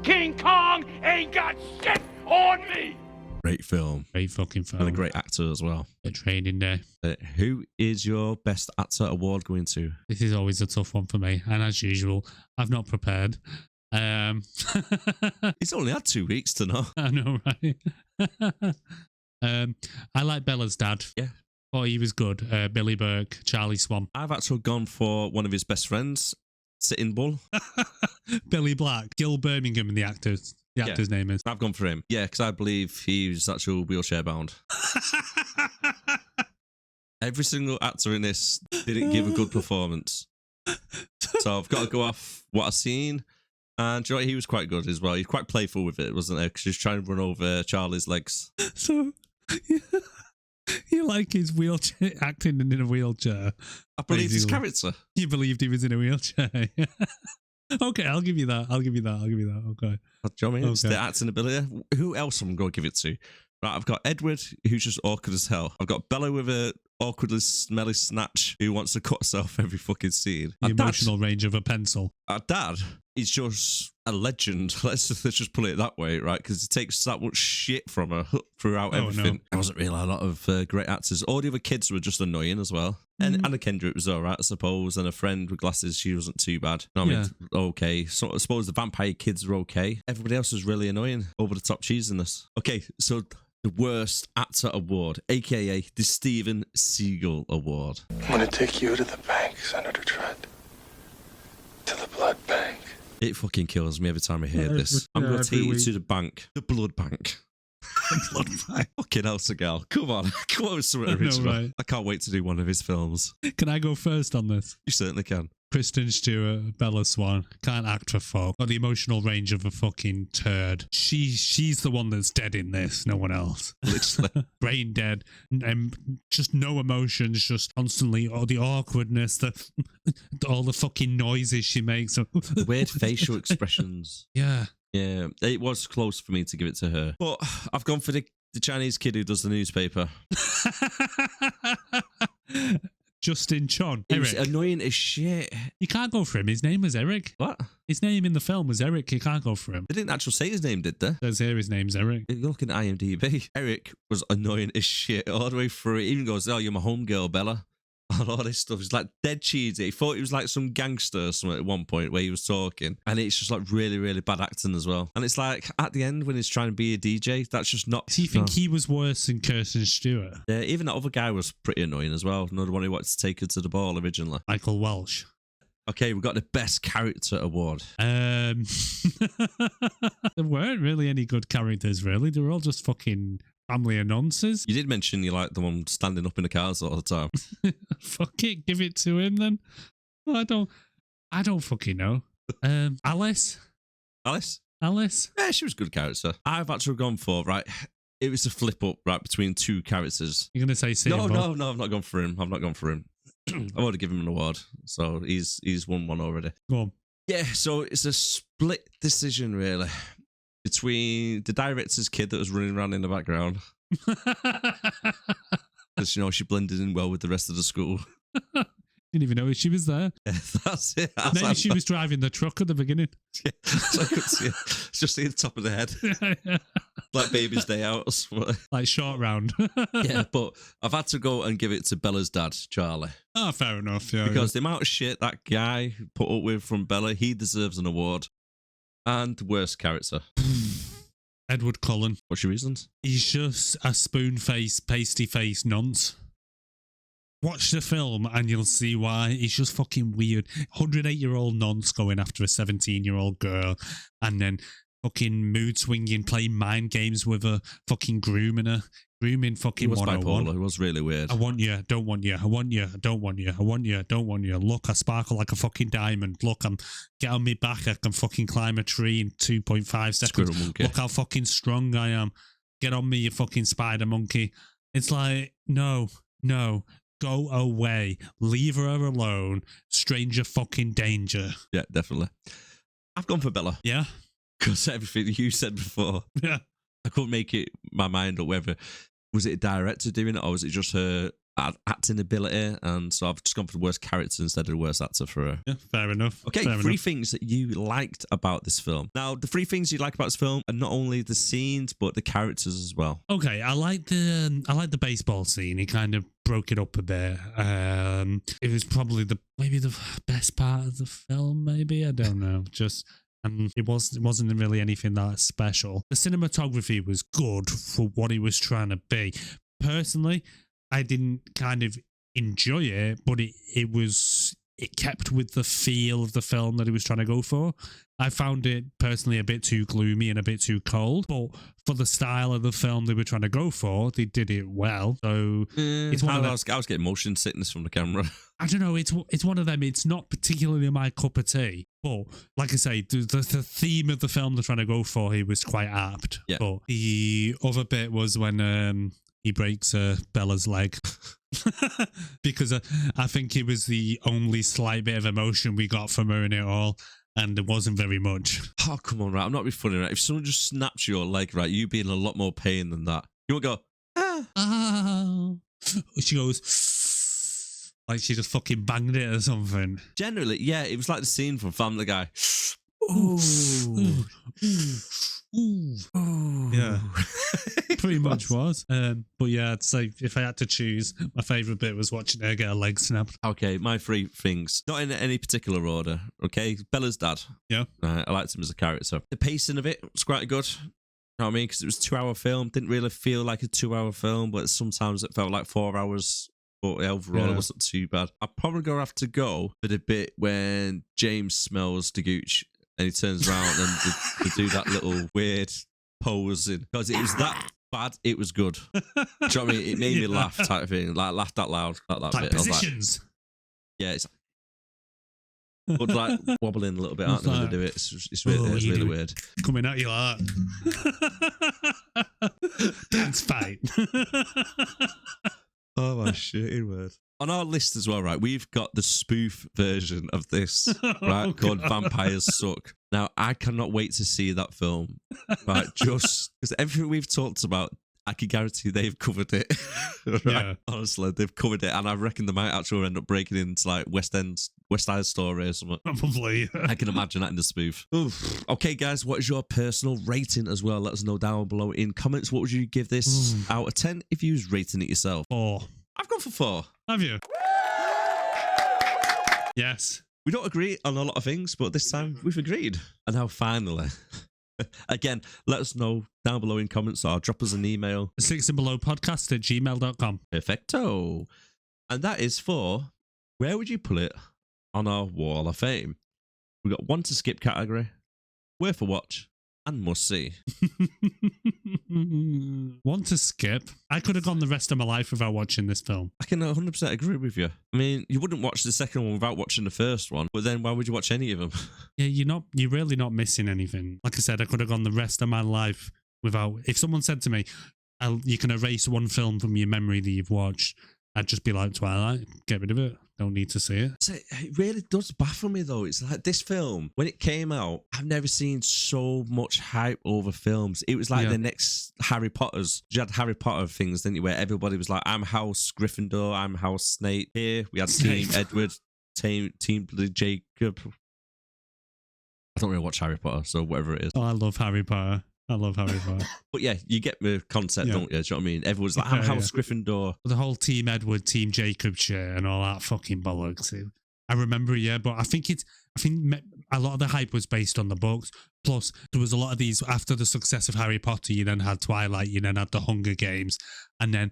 King Kong ain't got shit on me. Great film. Great fucking film. And a great actor as well. A training day. Who is your best actor award going to? This is always a tough one for me. And as usual, I've not prepared. He's only had 2 weeks to know. I know, right? I like Bella's dad. Yeah. Oh, he was good. Billy Burke, Charlie Swan. I've actually gone for one of his best friends, Sitting Bull. Billy Black. Gil Birmingham and the actor's name is. I've gone for him. Yeah, because I believe he was actually wheelchair bound. Every single actor in this didn't give a good performance. So I've got to go off what I've seen. And you know what? He was quite good as well. He's quite playful with it, wasn't he? Because he was trying to run over Charlie's legs. So, you like his wheelchair, acting in a wheelchair. I believe his character. You believed he was in a wheelchair. Okay, I'll give you that. Okay. Do you know what I mean? It's the acting ability. Who else am I going to give it to? Right, I've got Edward, who's just awkward as hell. I've got Bella with a awkwardly smelly snatch who wants to cut herself every fucking scene. The emotional range of a pencil. Our dad is just a legend. Let's just put it that way, right? Because he takes that much shit from her throughout everything. No. There wasn't really a lot of great actors. All the other kids were just annoying as well. And Anna Kendrick was all right, I suppose. And a friend with glasses, she wasn't too bad. No, I mean, okay. So I suppose the vampire kids were okay. Everybody else was really annoying. Over the top cheesiness. Okay, so the worst actor award, aka the Steven Seagal Award. I'm gonna take you to the bank, Senator Trent. To the blood bank. It fucking kills me every time I hear this. I'm going to take you to the bank. The blood bank. Blood bank. Fucking hell, Seagal. Come on. Come on with something original. Right. I can't wait to do one of his films. Can I go first on this? You certainly can. Kristen Stewart, Bella Swan, can't act for fuck. Got the emotional range of a fucking turd. She's the one that's dead in this, no one else. Literally. Brain dead. Just no emotions, just constantly all the awkwardness, all the fucking noises she makes. The weird facial expressions. Yeah. Yeah, it was close for me to give it to her. But I've gone for the Chinese kid who does the newspaper. Justin Chon. He was annoying as shit. You can't go for him. His name was Eric. What? His name in the film was Eric. You can't go for him. They didn't actually say his name, did they? It says here his name's Eric. You're looking at IMDb. Eric was annoying as shit all the way through. He even goes, "Oh, you're my homegirl, Bella." And all this stuff. It's like dead cheesy. He thought he was like some gangster or something at one point where he was talking. And it's just like really, really bad acting as well. And it's like at the end when he's trying to be a DJ, that's just not... Do you think he was worse than Kirsten Stewart? Yeah, even that other guy was pretty annoying as well. Another one who wanted to take her to the ball originally. Michael Welsh. Okay, we've got the best character award. There weren't really any good characters, really. They were all just fucking... family announces. You did mention you like the one standing up in the cars all the time. Fuck it, give it to him then. I don't fucking know. Alice? Yeah, she was a good character. I've actually gone for, right, it was a flip up, right, between two characters. You're going to say Sam? No, I've not gone for him. I've already given him an award, so he's won one already. Go on. Yeah, so it's a split decision, really, between the director's kid that was running around in the background. Because, you know, she blended in well with the rest of the school. Didn't even know she was there. Yeah, that's it. Maybe she was driving the truck at the beginning. Yeah, so I could see it. It's just see the top of the head. Yeah. Like Baby's Day Out or something. Like Short Round. Yeah, but I've had to go and give it to Bella's dad, Charlie. Oh, fair enough, yeah. Because the amount of shit that guy put up with from Bella, he deserves an award. And worst character. Edward Cullen. What's your reasons? He's just a spoon-faced, pasty-faced nonce. Watch the film and you'll see why. He's just fucking weird. 108-year-old nonce going after a 17-year-old girl and then fucking mood swinging, playing mind games with her, fucking grooming her. Grooming fucking 101. He was bipolar. It was really weird. I want you, don't want you. I want you, don't want you. I want you, don't want you. Look, I sparkle like a fucking diamond. Look, get on me back. I can fucking climb a tree in 2.5 seconds. Look how fucking strong I am. Get on me, you fucking spider monkey. It's like, no. Go away. Leave her alone. Stranger fucking danger. Yeah, definitely. I've gone for Bella. Yeah? Because everything you said before. Yeah. I couldn't make it my mind up whether... Was it a director doing it or was it just her acting ability, and so I've just gone for the worst character instead of the worst actor for her. Yeah, fair enough. Okay, fair three enough. things that you liked about this film. Now, the three things you like about this film are not only the scenes, but the characters as well. Okay, I like the baseball scene. He kind of broke it up a bit. It was probably maybe the best part of the film. Maybe, I don't know. And it wasn't really anything that special. The cinematography was good for what he was trying to be. Personally, I didn't kind of enjoy it, but it kept with the feel of the film that he was trying to go for. I found it personally a bit too gloomy and a bit too cold, but for the style of the film they were trying to go for, they did it well. So it's one of those. I was getting motion sickness from the camera. I don't know. It's one of them. It's not particularly my cup of tea, but like I say, the theme of the film they're trying to go for here was quite apt. Yeah. But the other bit was when he breaks Bella's leg. Because I think it was the only slight bit of emotion we got from her in it all, and there wasn't very much. Oh, come on, right? I'm not being funny, right? If someone just snaps your leg, right, you'd be in a lot more pain than that. You won't go, Oh. She goes, like she just fucking banged it or something. Generally, yeah, it was like the scene from Family Guy. Ooh. Yeah, pretty much was. But yeah, I'd say if I had to choose, my favourite bit was watching her get her leg snapped. Okay, my three things, not in any particular order. Okay, Bella's dad. Yeah, I liked him as a character. The pacing of it was quite good. You know what I mean? Because it was a 2-hour film. Didn't really feel like a 2-hour film, but sometimes it felt like 4 hours. But overall, it wasn't too bad. I'm probably gonna have to go for the bit when James smells the gooch. And he turns around and they do that little weird posing. Because it was that bad, it was good. Do you know what I mean? It made me laugh type of thing. Like, laughed out loud. That like bit. positions. Yeah, it's but like wobbling a little bit, aren't they, when they do it? It's really weird. Coming at you like that. Dance fight. Oh, my shitty word. On our list as well, right, we've got the spoof version of this, right, called Vampires Suck. Now, I cannot wait to see that film, right, just because everything we've talked about, I can guarantee they've covered it, right? Yeah. Honestly, they've covered it, and I reckon they might actually end up breaking into, like, West Side Story or something. Probably. I can imagine that in the spoof. Oof. Okay, guys, what is your personal rating as well? Let us know down below in comments. What would you give this out of 10 if you was rating it yourself? 4. I've gone for 4. Have you? Yes. We don't agree on a lot of things, but this time we've agreed. And now finally, again, let us know down below in comments or drop us an email. 6andbelowpodcast@gmail.com. Perfecto. And that is for, where would you put it on our Wall of Fame? We've got one to skip category, worth a watch, and must see. One to skip. I could have gone the rest of my life without watching this film. I can 100% agree with you. I mean, you wouldn't watch the second one without watching the first one, but then why would you watch any of them? Yeah, you're really not missing anything. Like I said, I could have gone the rest of my life without. If someone said to me, you can erase one film from your memory that you've watched, I'd just be like, Twilight, get rid of it. Don't need to see it. So it really does baffle me though. It's like this film, when it came out, I've never seen so much hype over films. It was like the next Harry Potters. You had Harry Potter things, didn't you, where everybody was like, I'm House Gryffindor, I'm House Snape. Here we had Team Edward, Team Bloody Jacob. I don't really watch Harry Potter, so whatever it is. Oh, I love Harry Potter. But yeah, you get the concept, don't you? Do you know what I mean? Everyone's like, I'm House Gryffindor. The whole Team Edward, Team Jacob shit and all that fucking bollocks. I remember, but I think a lot of the hype was based on the books. Plus, there was a lot of these, after the success of Harry Potter, you then had Twilight, you then had the Hunger Games, and then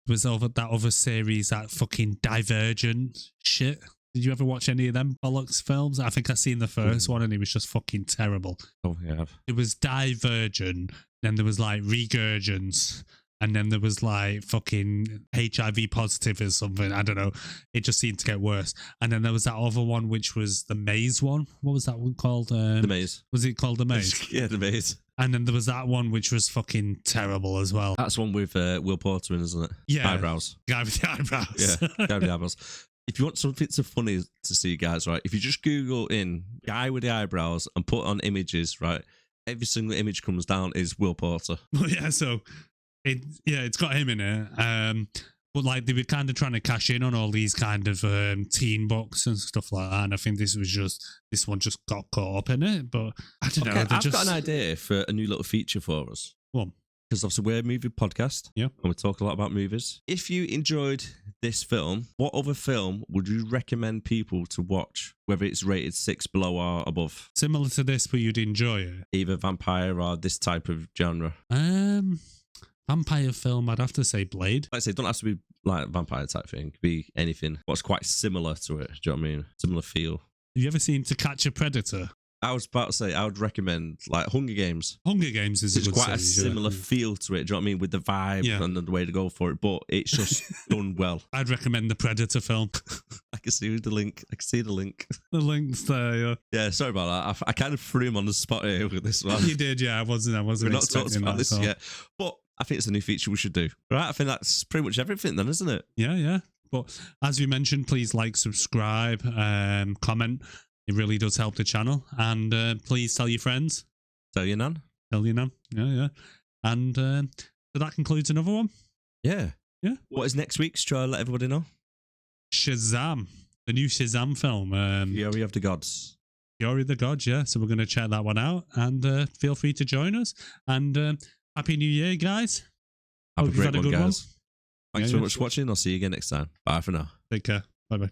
there was that other series, that fucking Divergent shit. Did you ever watch any of them bollocks films? I think I seen the first one and it was just fucking terrible. Oh, yeah. It was Divergent, then there was like Regurgence, and then there was like fucking HIV positive or something. I don't know. It just seemed to get worse. And then there was that other one, which was the Maze one. What was that one called? The Maze. Was it called The Maze? Yeah, The Maze. And then there was that one, which was fucking terrible as well. That's one with Will Porter in, isn't it? Yeah. Eyebrows. Guy with the eyebrows. Yeah, guy with the eyebrows. If you want something so funny to see, guys, right, if you just Google in guy with the eyebrows and put on images, right, every single image comes down is Will Porter. Well, yeah, so it's got him in it. But like they were kind of trying to cash in on all these kind of teen books and stuff like that. And I think this one just got caught up in it. But I don't know. I've got an idea for a new little feature for us. Well, because obviously we're a movie podcast. Yeah. And we talk a lot about movies. If you enjoyed this film, what other film would you recommend people to watch? Whether it's rated 6 below or above? Similar to this, but you'd enjoy it. Either vampire or this type of genre. Vampire film, I'd have to say Blade. Like I say, it don't have to be like a vampire type thing. It could be anything. What's quite similar to it. Do you know what I mean? Similar feel. Have you ever seen To Catch a Predator? I was about to say, I would recommend like Hunger Games. Hunger Games is It's a good quite a series, similar feel to it. Do you know what I mean? With the vibe and the way to go for it, but it's just done well. I'd recommend the Predator film. I can see the link. The link's there. Yeah. Yeah, sorry about that. I kind of threw him on the spot here with this one. You did, yeah. I wasn't We're not talking expecting about that. this yet, but I think it's a new feature we should do. Right? I think that's pretty much everything then, isn't it? Yeah. But as we mentioned, please like, subscribe, comment. It really does help the channel. And please tell your friends. Tell your nan. Yeah. And so that concludes another one. Yeah. What is next week's? Try to let everybody know. Shazam. The new Shazam film. Fury of the Gods. Fury of the Gods, yeah. So we're going to check that one out. And feel free to join us. And Happy New Year, guys. Have Hope a great you've had a one, good guys. Thanks Yeah, very yeah. much for watching. I'll see you again next time. Bye for now. Take care. Bye-bye.